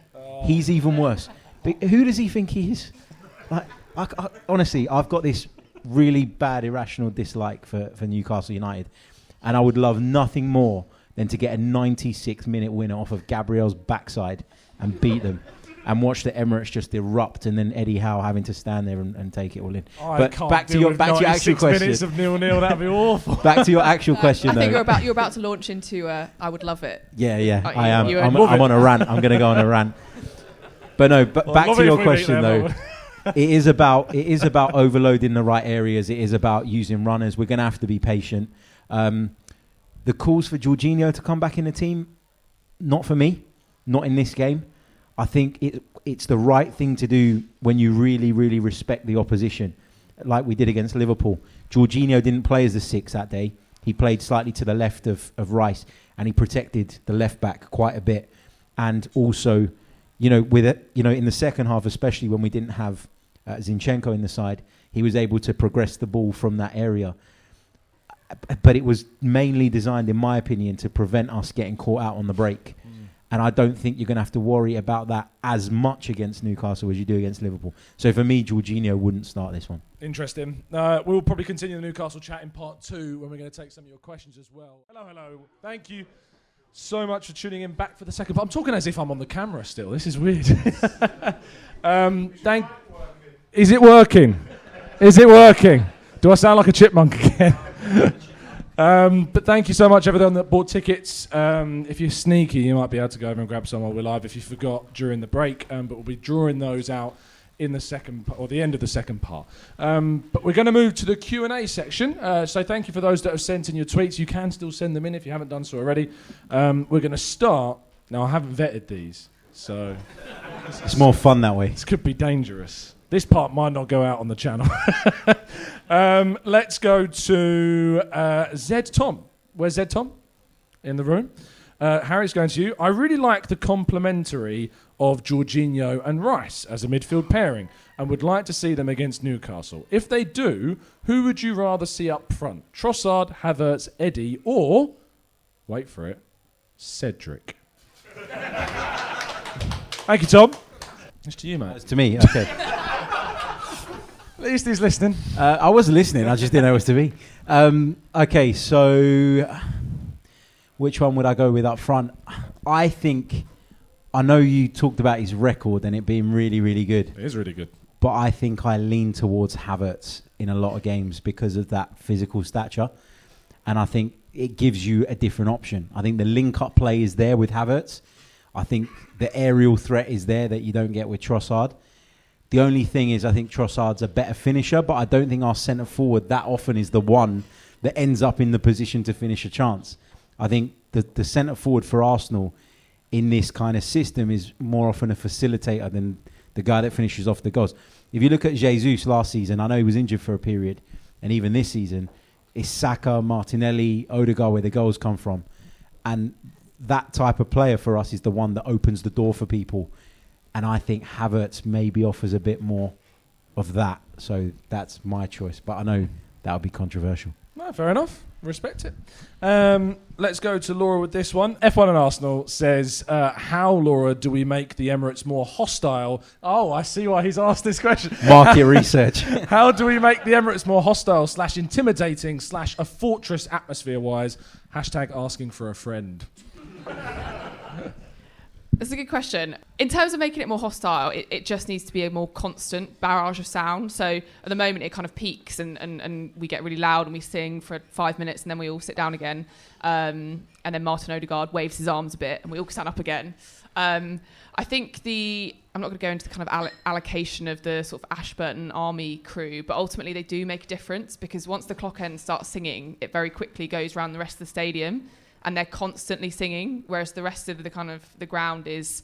He's even worse. But who does he think he is? Like, honestly, I've got this really bad, irrational dislike for Newcastle United. And I would love nothing more than to get a 96-minute winner off of Gabriel's backside and beat them. And watch the Emirates just erupt, and then Eddie Howe having to stand there and take it all in. But back to your actual question. Minutes of 0-0, that'd be awful. Back to your actual question. I think you're about to launch into I would love it. Yeah, I am. I'm on a rant. I'm going to go on a rant. But no, back to your question though. It is about overloading the right areas. It is about using runners. We're going to have to be patient. The calls for Jorginho to come back in the team, not for me, not in this game. I think it's the right thing to do when you really, really respect the opposition, like we did against Liverpool. Jorginho didn't play as a 6 that day. He played slightly to the left of Rice, and he protected the left back quite a bit. And also, with it, in the second half, especially when we didn't have Zinchenko in the side, he was able to progress the ball from that area. But it was mainly designed, in my opinion, to prevent us getting caught out on the break. And I don't think you're going to have to worry about that as much against Newcastle as you do against Liverpool. So for me, Jorginho wouldn't start this one. Interesting. We'll probably continue the Newcastle chat in part 2 when we're going to take some of your questions as well. Hello. Thank you so much for tuning in back for the second part. I'm talking as if I'm on the camera still. This is weird. Is it working? Is it working? Do I sound like a chipmunk again? But thank you so much, everyone that bought tickets. If you're sneaky, you might be able to go over and grab some while we're live if you forgot during the break. But we'll be drawing those out in the second or the end of the second part. But we're going to move to the Q&A section. So thank you for those that have sent in your tweets. You can still send them in if you haven't done so already. We're going to start. Now, I haven't vetted these, so it's more fun that way. This could be dangerous. This part might not go out on the channel. Let's go to Zed Tom. Where's Zed Tom? In the room. Harry's going to you. I really like the complementary of Jorginho and Rice as a midfield pairing and would like to see them against Newcastle. If they do, who would you rather see up front? Trossard, Havertz, Eddie, or, wait for it, Cedric? Thank you, Tom. It's to you, mate. It's to me, okay. At least he's listening. I was listening, I just didn't know it was to me. Okay, so which one would I go with up front? I know you talked about his record and it being really, really good. It is really good. But I think I lean towards Havertz in a lot of games because of that physical stature. And I think it gives you a different option. I think the link-up play is there with Havertz. I think the aerial threat is there that you don't get with Trossard. The only thing is I think Trossard's a better finisher, but I don't think our centre-forward that often is the one that ends up in the position to finish a chance. I think the centre-forward for Arsenal in this kind of system is more often a facilitator than the guy that finishes off the goals. If you look at Jesus last season, I know he was injured for a period, and even this season, It's Saka, Martinelli, Odegaard, where the goals come from. And that type of player for us is the one that opens the door for people. And I think Havertz maybe offers a bit more of that. So that's my choice. But I know that would be controversial. No, fair enough. Respect it. Let's go to Laura with this one. F1 and Arsenal says, how, Laura, do we make the Emirates more hostile? Oh, I see why he's asked this question. Market research. How do we make the Emirates more hostile / intimidating / a fortress atmosphere-wise? # asking for a friend. That's a good question. In terms of making it more hostile, it just needs to be a more constant barrage of sound. So at the moment, it kind of peaks and we get really loud and we sing for 5 minutes and then we all sit down again. And then Martin Odegaard waves his arms a bit and we all stand up again. I think I'm not going to go into the kind of allocation of the sort of Ashburton Army crew, but ultimately they do make a difference because once the clock end starts singing, it very quickly goes around the rest of the stadium. And they're constantly singing, whereas the rest of the ground is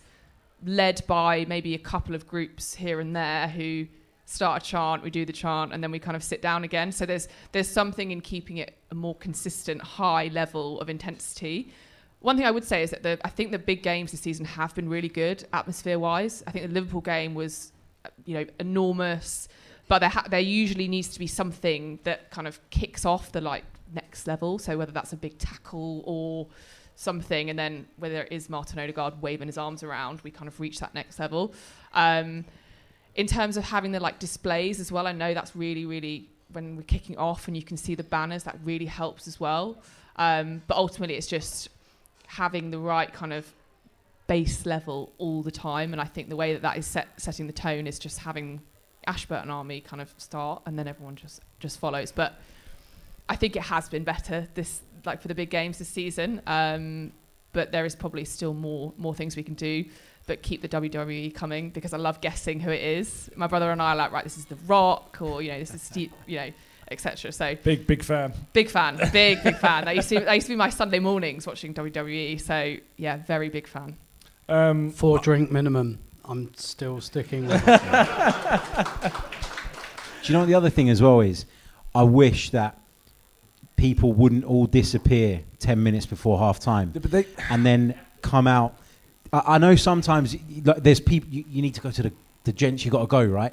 led by maybe a couple of groups here and there who start a chant, we do the chant, and then we kind of sit down again. So there's something in keeping it a more consistent, high level of intensity. One thing I would say is that I think the big games this season have been really good atmosphere-wise. I think the Liverpool game was, enormous, but there usually needs to be something that kind of kicks off the next level, so whether that's a big tackle or something, and then whether it is Martin Odegaard waving his arms around, we kind of reach that next level. In terms of having the displays as well, I know that's really, really, when we're kicking off and you can see the banners, that really helps as well. But ultimately it's just having the right kind of base level all the time, and I think the way that is setting the tone is just having Ashburton Army kind of start and then everyone just follows. But I think it has been better for the big games this season, but there is probably still more things we can do. But keep the WWE coming because I love guessing who it is. My brother and I are right, this is The Rock, or this is Steve, etc. So big fan. Big fan. Big fan. That used to be my Sunday mornings watching WWE. So yeah, very big fan. 4-drink minimum. I'm still sticking with it. Do you know what the other thing as well is? I wish that people wouldn't all disappear 10 minutes before half time and then come out. I know sometimes there's people, you need to go to the gents, you got to go, right?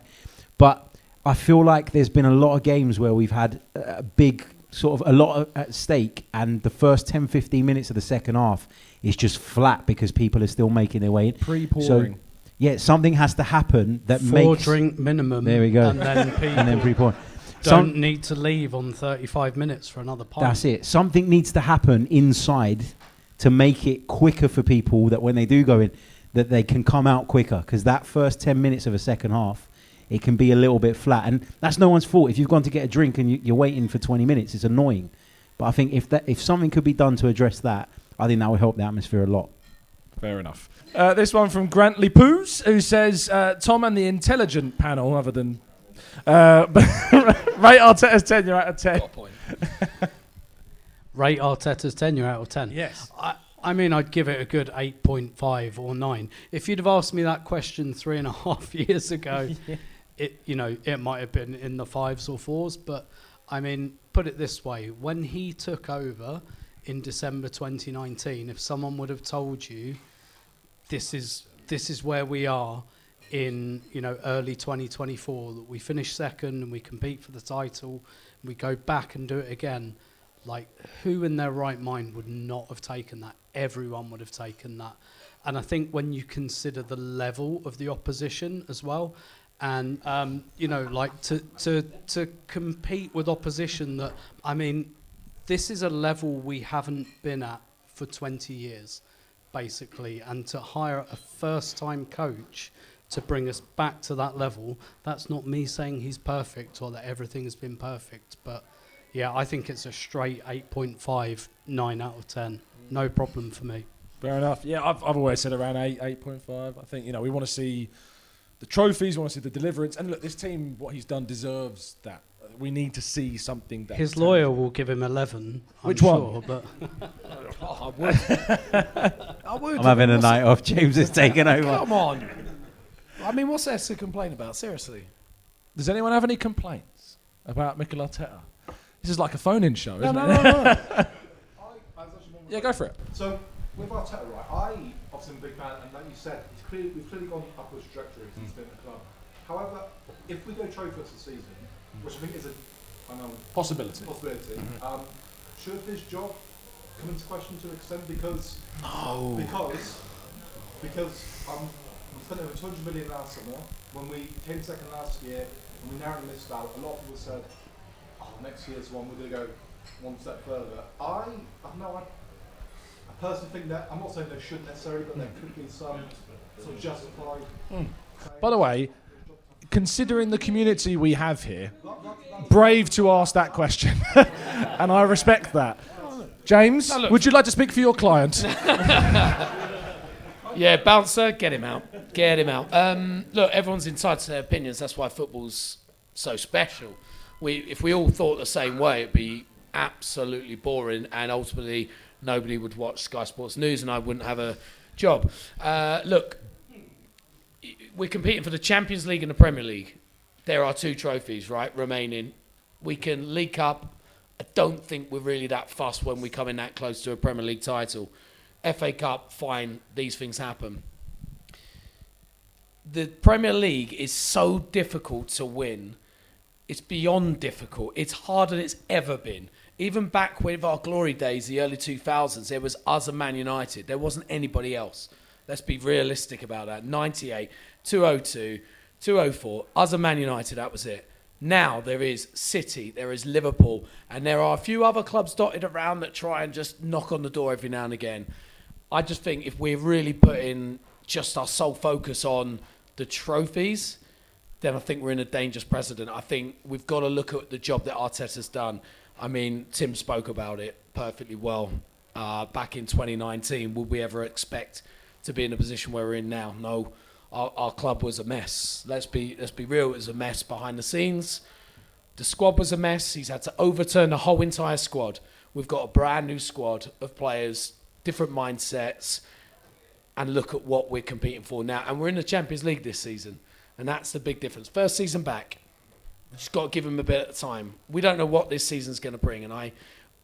But I feel like there's been a lot of games where we've had a lot at stake, and the first 10-15 minutes of the second half is just flat because people are still making their way in. Pre-pouring. So, yeah, something has to happen that makes... 4-drink minimum. There we go. And then people... and then pre-pouring. Don't need to leave on 35 minutes for another pint. That's it. Something needs to happen inside to make it quicker for people that when they do go in, that they can come out quicker. Because that first 10 minutes of a second half, it can be a little bit flat. And that's no one's fault. If you've gone to get a drink and you're waiting for 20 minutes, it's annoying. But I think if something could be done to address that, I think that would help the atmosphere a lot. Fair enough. This one from Grantley Poos, who says, Tom and the intelligent panel, other than... rate Arteta's tenure out of 10. Got a point. Rate Arteta's tenure out of 10. Yes. I mean, I'd give it a good 8.5 or 9. If you'd have asked me that question 3.5 years ago, it might have been in the 5s or 4s. But I mean, put it this way: when he took over in December 2019, if someone would have told you this is where we are in early 2024, that we finish second and we compete for the title, and we go back and do it again, who in their right mind would not have taken that? Everyone would have taken that. And I think when you consider the level of the opposition as well, and to compete with opposition that, I mean, this is a level we haven't been at for 20 years basically, and to hire a first-time coach to bring us back to that level, that's not me saying he's perfect or that everything's been perfect, but yeah, I think it's a straight 8.5, 9 out of 10. No problem for me. Fair enough. Yeah, I've always said around 8.5. I think, we want to see the trophies, we want to see the deliverance. And look, this team, what he's done deserves that. We need to see something that... His lawyer will give him 11, Which I'm one? sure, but... I would. I'm having a night off. James is taking over. Come on. I mean, what's there to complain about? Seriously. Does anyone have any complaints about Mikel Arteta? This is like a phone-in show, isn't it? No. Yeah, go for it. So, with Arteta, right, I obviously am a big fan, and like you said, we've clearly gone upwards trajectory since being at the club. However, if we go trophyless this season, which I think is a Possibility. Should this job come into question to an extent? Because we spent over 200 million last summer. When we came second last year, and we narrowly missed out, a lot of people said, next year's one, we're going to go one step further. I personally think that, I'm not saying there shouldn't necessarily, but there could be some sort of justified. By the way, considering the community we have here, brave to ask that question, and I respect that. James, would you like to speak for your client? Yeah, bouncer, get him out. Look, everyone's entitled to their opinions. That's why football's so special. If we all thought the same way, it'd be absolutely boring, and ultimately nobody would watch Sky Sports News, and I wouldn't have a job. Look, we're competing for the Champions League and the Premier League. There are 2 trophies, right, remaining. We can League Cup. I don't think we're really that fussed when we come in that close to a Premier League title. FA Cup, fine, these things happen. The Premier League is so difficult to win. It's beyond difficult. It's harder than it's ever been. Even back with our glory days, the early 2000s, there was us and Man United. There wasn't anybody else. Let's be realistic about that. 98, 202, 204, us and Man United, that was it. Now there is City, there is Liverpool, and there are a few other clubs dotted around that try and just knock on the door every now and again. I just think if we're really putting just our sole focus on the trophies, then I think we're in a dangerous precedent. I think we've got to look at the job that Arteta's done. I mean, Tim spoke about it perfectly well back in 2019. Would we ever expect to be in a position where we're in now? No, our club was a mess. Let's be real, it was a mess behind the scenes. The squad was a mess. He's had to overturn the whole entire squad. We've got a brand new squad of players, different mindsets, and look at what we're competing for now. And we're in the Champions League this season, and that's the big difference. First season back, just got to give him a bit of time. We don't know what this season's going to bring, and I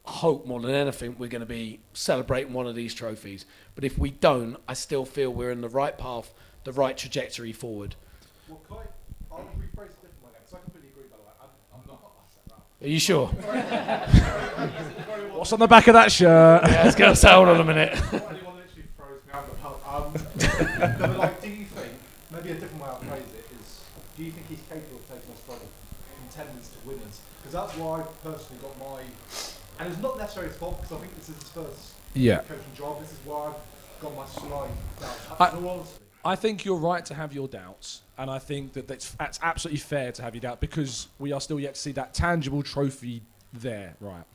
hope more than anything we're going to be celebrating one of these trophies. But if we don't, I still feel we're in the right path, the right trajectory forward. Well, I'll rephrase it differently, because I completely agree, by the way. I'm not upset about it. Are you sure? What's on the back of that shirt? Yeah, it's going to say, hold on a minute. Anyone literally throws me out of the pub. But like, do you think, maybe a different way I'll phrase it is, do you think he's capable of taking us from contenders to winners? Because that's why I personally got my, and it's not necessarily his fault, because I think this is his first coaching job. This is why I've got my slight doubts. In all honesty. I think you're right to have your doubts, and I think that's absolutely fair to have your doubt, because we are still yet to see that tangible trophy there, right?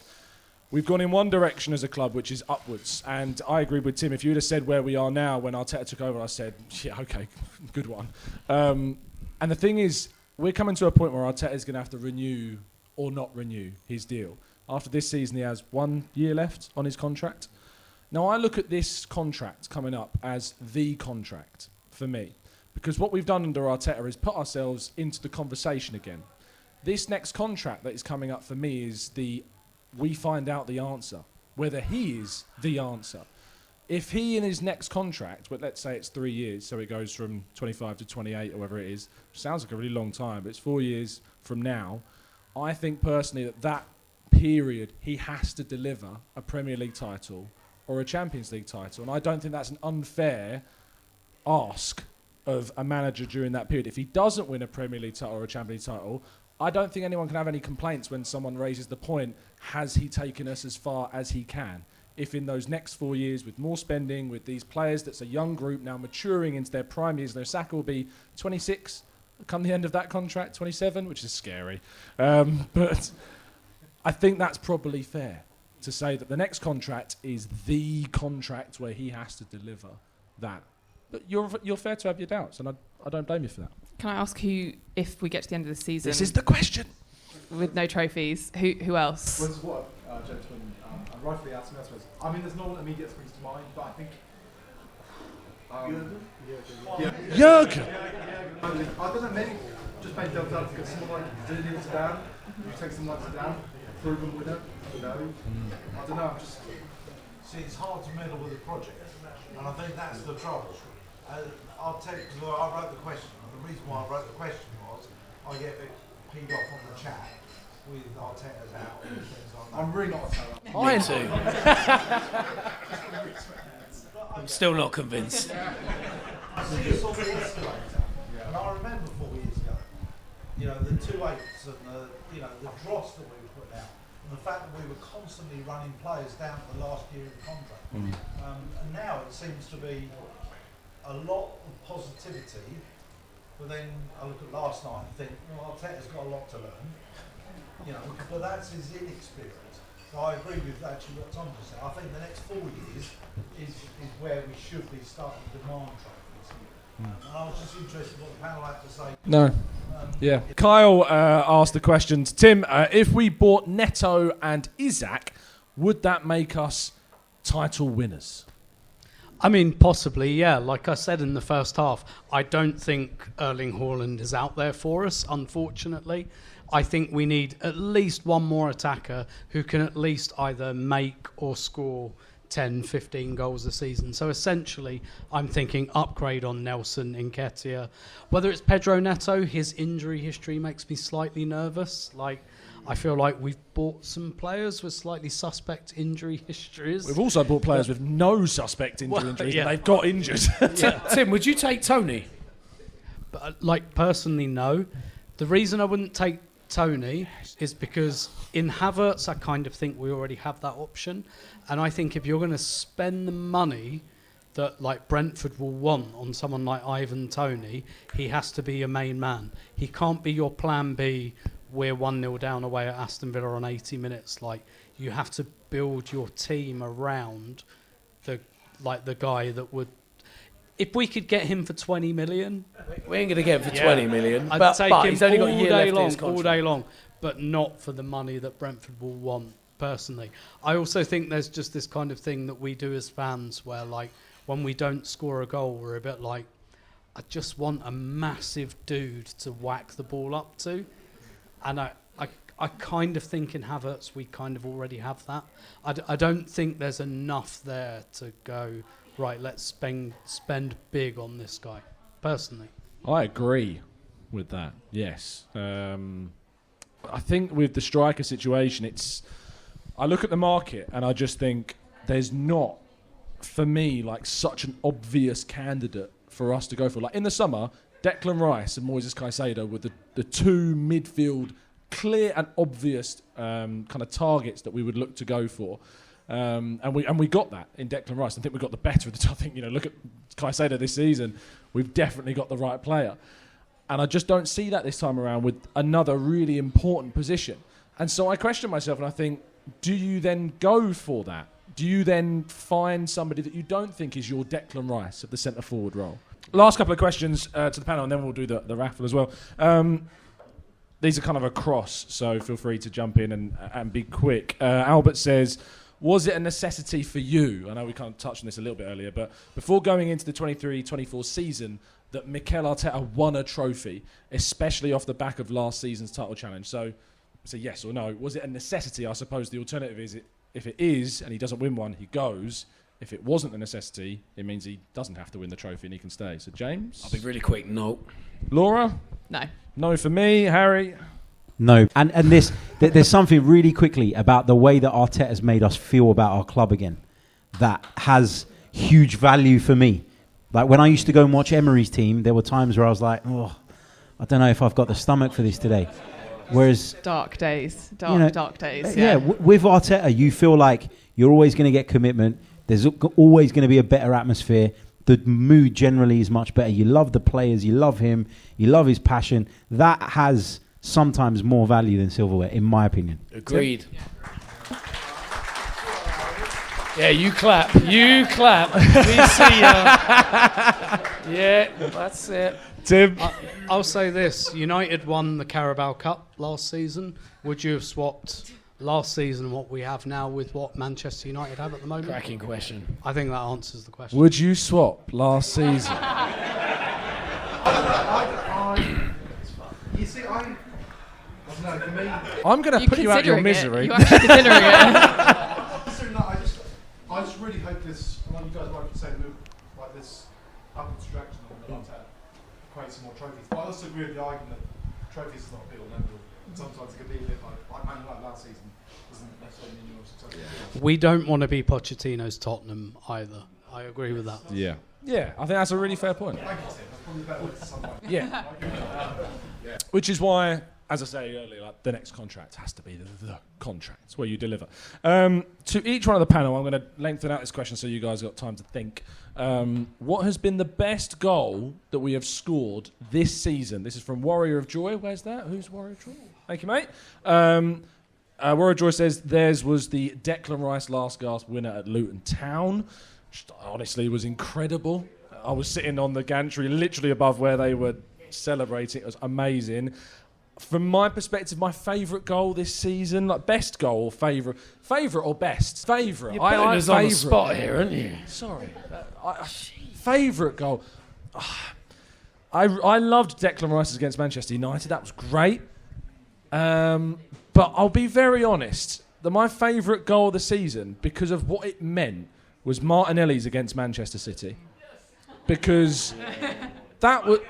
We've gone in one direction as a club, which is upwards, and I agree with Tim. If you'd have said where we are now when Arteta took over, I said, yeah, okay, good one. And the thing is, we're coming to a point where Arteta is going to have to renew or not renew his deal. After this season, he has 1 year left on his contract. Now, I look at this contract coming up as the contract for me, because what we've done under Arteta is put ourselves into the conversation again. This next contract that is coming up for me is we find out the answer, whether he is the answer. If he in his next contract, but let's say it's 3 years, so it goes from 25 to 28 or whatever it is, sounds like a really long time, but it's 4 years from now, I think personally that period he has to deliver a Premier League title or a Champions League title, and I don't think that's an unfair ask of a manager during that period. If he doesn't win a Premier League title or a Champions League title, I don't think anyone can have any complaints when someone raises the point, has he taken us as far as he can? If in those next 4 years, with more spending, with these players, that's a young group now maturing into their prime years, their Saka will be 26 come the end of that contract, 27, which is scary. But I think that's probably fair to say that the next contract is the contract where he has to deliver that. But you're fair to have your doubts, and I don't blame you for that. Can I ask who, if we get to the end of the season... This is the question. ...with no trophies, who else? Well, this is what gentlemen rightfully asked me, I suppose. I mean, there's no one immediate springs to mind, but I think... Jurgen! I don't know, maybe just maybe devil's advocate, someone like Zidane or Zidane, you take someone like Zidane. proven winner. You know, I don't know. I'm just See, it's hard to meddle with a project, and I think that's the trouble. I'll tell you, because I wrote the question, and the reason why I wrote the question was I get a bit peed off on the chat with Arteta's out and things like that. I'm really not. Me too. I'm still not convinced. I see it's on the escalator, and I remember 4 years ago, you know, the 2/8s and the dross that we were putting out, and the fact that we were constantly running players down to the last year of the contract. And now it seems to be a lot of positivity, but then I look at last night and think, well, Arteta's got a lot to learn, you know, but that's his inexperience. So I agree with actually what Tom just said. I think the next 4 years is where we should be starting to demand trophies. And I was just interested what the panel had to say. No. Yeah. Kyle asked the questions. Tim, if we bought Neto and Isak, would that make us title winners? I mean, possibly, yeah. Like I said in the first half, I don't think Erling Haaland is out there for us, unfortunately. I think we need at least one more attacker who can at least either make or score 10, 15 goals a season. So essentially, I'm thinking upgrade on Nelson, Nketiah. Whether it's Pedro Neto, his injury history makes me slightly nervous. Like, I feel like we've bought some players with slightly suspect injury histories. We've also bought players with no suspect injuries, yeah. and they've got injured. Tim, would you take Tony? But, personally, no. The reason I wouldn't take Tony is because in Havertz, I kind of think we already have that option. And I think if you're going to spend the money that like Brentford will want on someone like Ivan Toney, he has to be your main man. He can't be your plan B. We're 1-0 down away at Aston Villa on 80 minutes. Like, you have to build your team around the guy that would. If we could get him for 20 million, We ain't going to get him for 20 million. I'd But take him he's only got a all year day left in long, his contract. all day long, but not for the money that Brentford will want. Personally, I also think there's just this kind of thing that we do as fans, where like when we don't score a goal, we're a bit like, I just want a massive dude to whack the ball up to, and I kind of think in Havertz we kind of already have that. I don't think there's enough there to go, right, let's spend big on this guy, personally. I agree with that, yes. I think with the striker situation, I look at the market and I just think there's not, for me, like such an obvious candidate for us to go for. Like in the summer, Declan Rice and Moises Caicedo were the two midfield clear and obvious kind of targets that we would look to go for. And we got that in Declan Rice. I think we got the better of the two. I think, look at Caicedo this season. We've definitely got the right player. And I just don't see that this time around with another really important position. And so I question myself and I think, do you then go for that? Do you then find somebody that you don't think is your Declan Rice at the centre forward role? Last couple of questions to the panel, and then we'll do the raffle as well. These are kind of across, so feel free to jump in and be quick. Albert says, was it a necessity for you? I know we kind of touched on this a little bit earlier, but before going into the 23-24 season, that Mikel Arteta won a trophy, especially off the back of last season's title challenge. So yes or no. Was it a necessity? I suppose the alternative is if it is and he doesn't win one, he goes. If it wasn't a necessity, it means he doesn't have to win the trophy and he can stay. So James? I'll be really quick. No. Laura? No. No for me. Harry? No. And there's something really quickly about the way that Arteta's made us feel about our club again that has huge value for me. Like when I used to go and watch Emery's team, there were times where I was like, oh, I don't know if I've got the stomach for this today. Whereas Dark days. Dark days. Yeah, with Arteta, you feel like you're always going to get commitment. There's always going to be a better atmosphere. The mood generally is much better. You love the players. You love him. You love his passion. That has sometimes more value than silverware, in my opinion. Agreed. Yeah, you clap. You clap. We see you. Yeah, that's it. Tim? I'll say this. United won the Carabao Cup last season. Would you have swapped last season what we have now with what Manchester United have at the moment? Cracking question. I think that answers the question. Would you swap last season? You see, I've No, for me, I'm going to put you out of your misery. You're actually considering it. I just really hope this, like you guys like to say, like this upwards traction on the create some more trophies. But I also agree with the argument that trophies is not a be-all and end-all. Sometimes it can be a bit like Man United last season doesn't necessarily mean you're successful. We don't want to be Pochettino's Tottenham either. I agree with that. Yeah. Yeah, I think that's a really fair point. Thank you, Tim. That's probably a better way to sum it up. Yeah. Which is why, as I say earlier, like the next contract has to be the contract where you deliver. To each one of the panel, I'm going to lengthen out this question so you guys got time to think. What has been the best goal that we have scored this season? This is from Warrior of Joy. Where's that? Who's Warrior of Joy? Thank you, mate. Warrior of Joy says theirs was the Declan Rice last gasp winner at Luton Town. Which honestly was incredible. I was sitting on the gantry literally above where they were celebrating. It was amazing. From my perspective, my favourite goal this season, like best goal, favourite or best? Favourite. You're putting us on the spot here, aren't you? Sorry. Favourite goal. I loved Declan Rice against Manchester United. That was great. But I'll be very honest. My favourite goal of the season, because of what it meant, was Martinelli's against Manchester City. Because that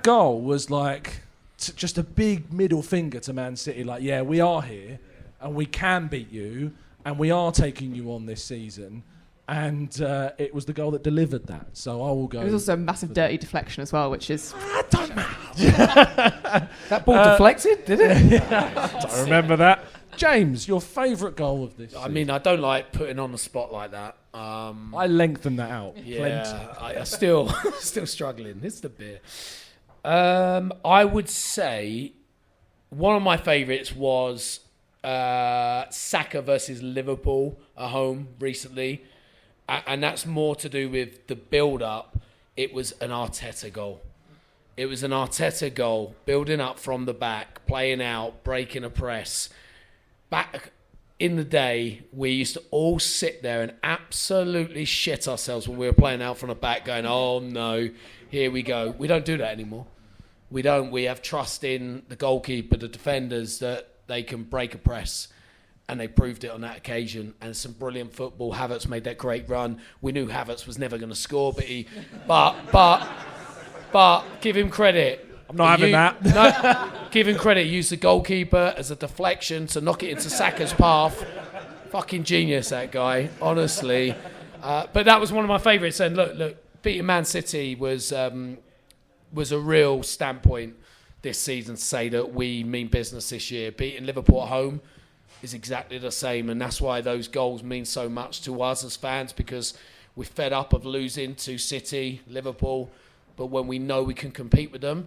goal was like just a big middle finger to Man City. Like, yeah, we are here and we can beat you and we are taking you on this season. And it was the goal that delivered that. So I will go. It was also a massive dirty deflection as well, which is... don't matter. That ball deflected, did it? Don't remember that. James, your favourite goal of this season? I mean, I don't like putting on the spot like that. I lengthened that out. Yeah, I still struggling. It's the beer. I would say one of my favourites was Saka versus Liverpool at home recently. And that's more to do with the build-up. It was an Arteta goal. It was an Arteta goal, building up from the back, playing out, breaking a press. Back in the day, we used to all sit there and absolutely shit ourselves when we were playing out from the back, going, oh no, here we go. We don't do that anymore. We don't. We have trust in the goalkeeper, the defenders, that they can break a press. And they proved it on that occasion. And some brilliant football. Havertz made that great run. We knew Havertz was never going to score, but give him credit. I'm not having that. No, give him credit. Use the goalkeeper as a deflection to knock it into Saka's path. Fucking genius, that guy. Honestly. But that was one of my favourites. And look, beating Man City was a real standpoint this season to say that we mean business this year. Beating Liverpool at home is exactly the same, and that's why those goals mean so much to us as fans, because we're fed up of losing to City, Liverpool, but when we know we can compete with them,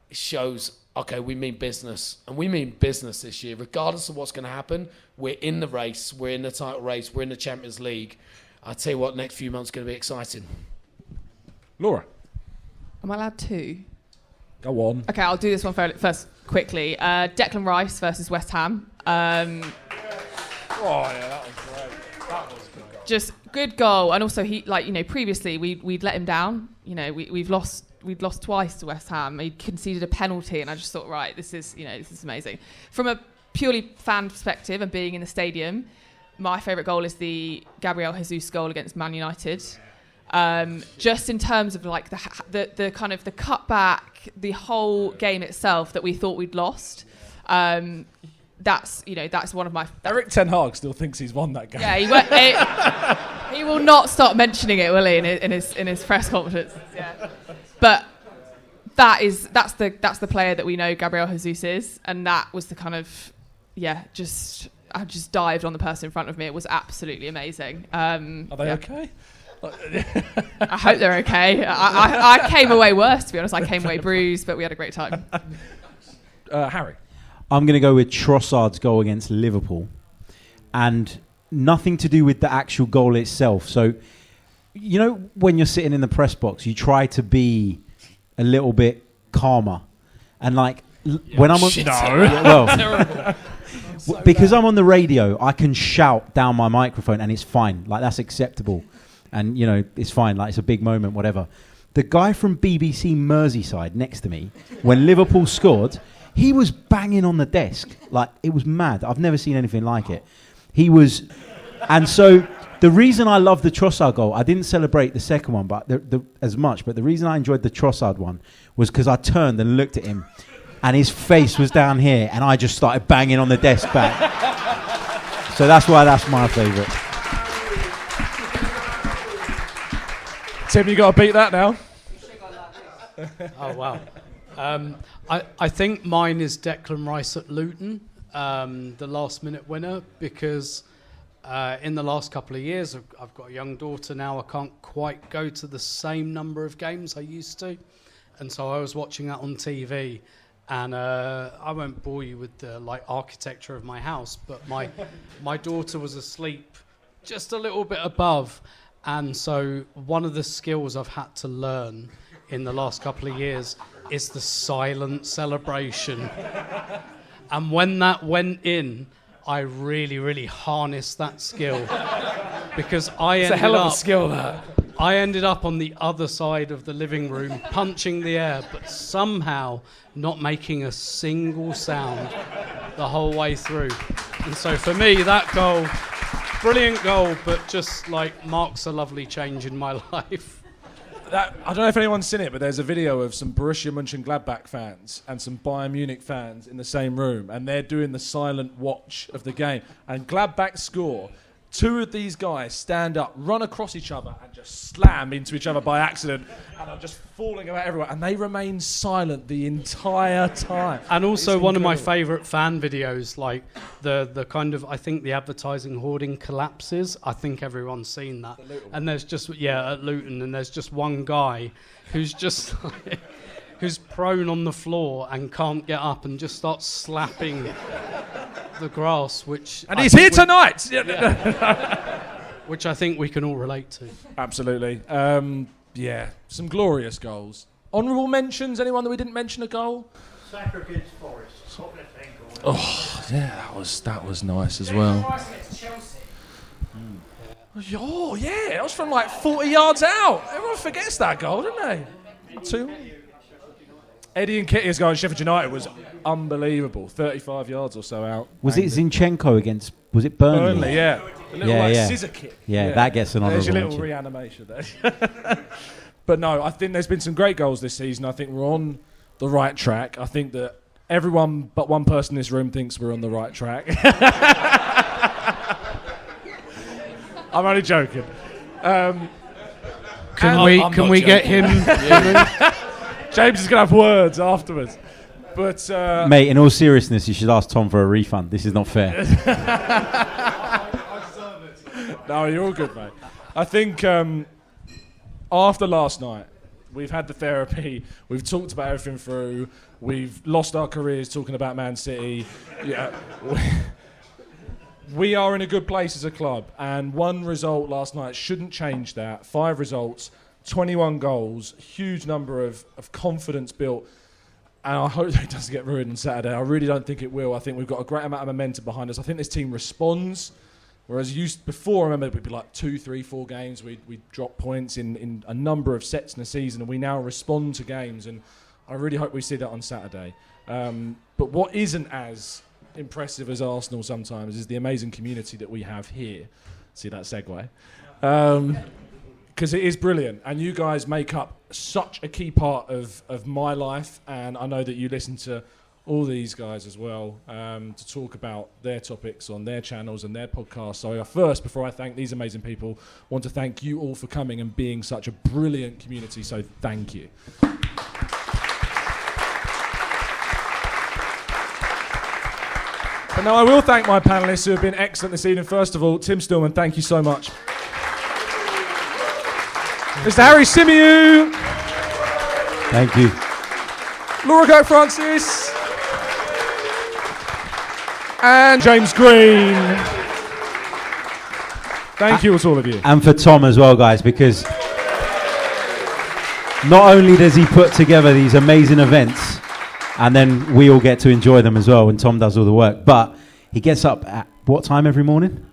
it shows, okay, we mean business, and we mean business this year. Regardless of what's going to happen, we're in the race, we're in the title race, we're in the Champions League. I'll tell you what, next few months are going to be exciting. Laura. Am I allowed to? Go on. Okay, I'll do this one first quickly. Declan Rice versus West Ham. Oh yeah, that was great. That was good. Just good goal, and also he, previously we'd let him down. We'd lost twice to West Ham. He conceded a penalty, and I just thought, right, this is amazing. From a purely fan perspective and being in the stadium, my favourite goal is the Gabriel Jesus goal against Man United. Just in terms of like the kind of the cutback, the whole game itself that we thought we'd lost. That's one of my. Eric Ten Hag still thinks he's won that game. Yeah, he will not stop mentioning it, will he? In his press conference. Yeah, but that's the player that we know Gabriel Jesus is, and that was the kind of I just dived on the person in front of me. It was absolutely amazing. Are they okay? I hope they're okay. I came away worse, to be honest. I came away bruised, but we had a great time. Harry. I'm going to go with Trossard's goal against Liverpool, and nothing to do with the actual goal itself. So, when you're sitting in the press box, you try to be a little bit calmer, and when I'm on, because I'm on the radio, I can shout down my microphone, and it's fine. That's acceptable, and it's fine. It's a big moment, whatever. The guy from BBC Merseyside next to me, when Liverpool scored, he was banging on the desk. Like, it was mad. I've never seen anything like it. He was... And so the reason I love the Trossard goal, I didn't celebrate the second one but as much, but the reason I enjoyed the Trossard one was because I turned and looked at him and his face was down here and I just started banging on the desk back. So that's why that's my favourite. Tim, you got to beat that now. Oh, wow. I think mine is Declan Rice at Luton, the last-minute winner, because in the last couple of years, I've got a young daughter now. I can't quite go to the same number of games I used to. And so I was watching that on TV. And I won't bore you with the architecture of my house, but my daughter was asleep just a little bit above. And so one of the skills I've had to learn in the last couple of years is the silent celebration. And when that went in, I really, really harnessed that skill. Because it's a hell of a skill, that. I ended up on the other side of the living room, punching the air, but somehow not making a single sound the whole way through. And so for me, that goal, brilliant goal, but just marks a lovely change in my life. I don't know if anyone's seen it, but there's a video of some Borussia Mönchengladbach fans and some Bayern Munich fans in the same room, and they're doing the silent watch of the game. And Gladbach score. Two of these guys stand up, run across each other, and just slam into each other by accident, and are just falling about everywhere. And they remain silent the entire time. And also one of my favourite fan videos, the kind of, I think the advertising hoarding collapses. I think everyone's seen that. And there's just, at Luton, and there's just one guy who's just who's prone on the floor and can't get up and just starts slapping the grass, and he's here tonight! Which I think we can all relate to. Absolutely. Some glorious goals. Honourable mentions? Anyone that we didn't mention a goal? Saka against Forest. Oh, yeah, that was nice as well. Oh, yeah, that was from 40 yards out. Everyone forgets that goal, don't they? 2. Eddie Nketiah's goal at Sheffield United was unbelievable. 35 yards or so out. Was it Zinchenko against... Was it Burnley? Yeah. A little scissor kick. Yeah, that gets an honourable mention. There's your little reanimation there. But no, I think there's been some great goals this season. I think we're on the right track. I think that everyone but one person in this room thinks we're on the right track. I'm only joking. Can we get him... James is going to have words afterwards. But mate, in all seriousness, you should ask Tom for a refund. This is not fair. No, you're all good, mate. I think after last night, we've had the therapy. We've talked about everything through. We've lost our careers talking about Man City. Yeah, we are in a good place as a club. And one result last night shouldn't change that. 5 results, 21 goals, huge number of confidence built. And I hope that it doesn't get ruined on Saturday. I really don't think it will. I think we've got a great amount of momentum behind us. I think this team responds. Whereas before, I remember it would be 2, 3, 4 games. We'd drop points in a number of sets in a season, and we now respond to games. And I really hope we see that on Saturday. But what isn't as impressive as Arsenal sometimes is the amazing community that we have here. See that segue? Because it is brilliant, and you guys make up such a key part of my life, and I know that you listen to all these guys as well to talk about their topics on their channels and their podcasts. So first, before I thank these amazing people, I want to thank you all for coming and being such a brilliant community, so thank you. But now I will thank my panellists who have been excellent this evening. First of all, Tim Stillman, thank you so much. Mr. Harry Symeou. Thank you. Laura Kirk-Francis. And James Green. Thank you to all of you. And for Tom as well, guys, because not only does he put together these amazing events, and then we all get to enjoy them as well when Tom does all the work, but he gets up at what time every morning?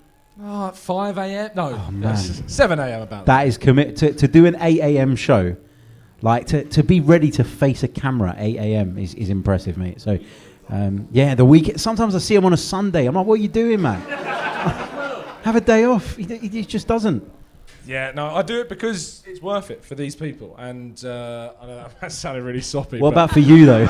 Oh, at 5 a.m? No, man. 7 a.m. about that. Is commit to do an 8 a.m. show. Like to be ready to face a camera at 8 a.m. is impressive, mate. So, the week. Sometimes I see him on a Sunday. I'm like, what are you doing, man? Have a day off. He just doesn't. Yeah, no, I do it because it's worth it for these people. And I know that sounded really soppy. What about for you, though?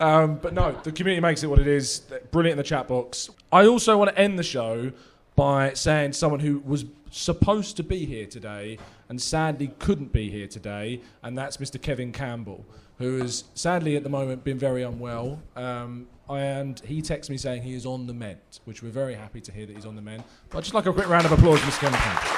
But no, the community makes it what it is. Brilliant in the chat box. I also want to end the show by saying someone who was supposed to be here today and sadly couldn't be here today, and that's Mr. Kevin Campbell, who has sadly at the moment been very unwell. And he texts me saying he is on the mend, which we're very happy to hear that he's on the mend. But I'd just like a quick round of applause for Mr. Kevin Campbell.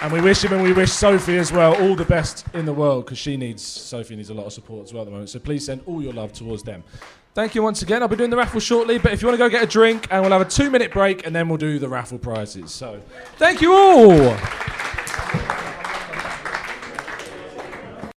And we wish him and we wish Sophie as well all the best in the world, because Sophie needs a lot of support as well at the moment. So please send all your love towards them. Thank you once again. I'll be doing the raffle shortly, but if you want to go get a drink, and we'll have a 2-minute break, and then we'll do the raffle prizes. So thank you all.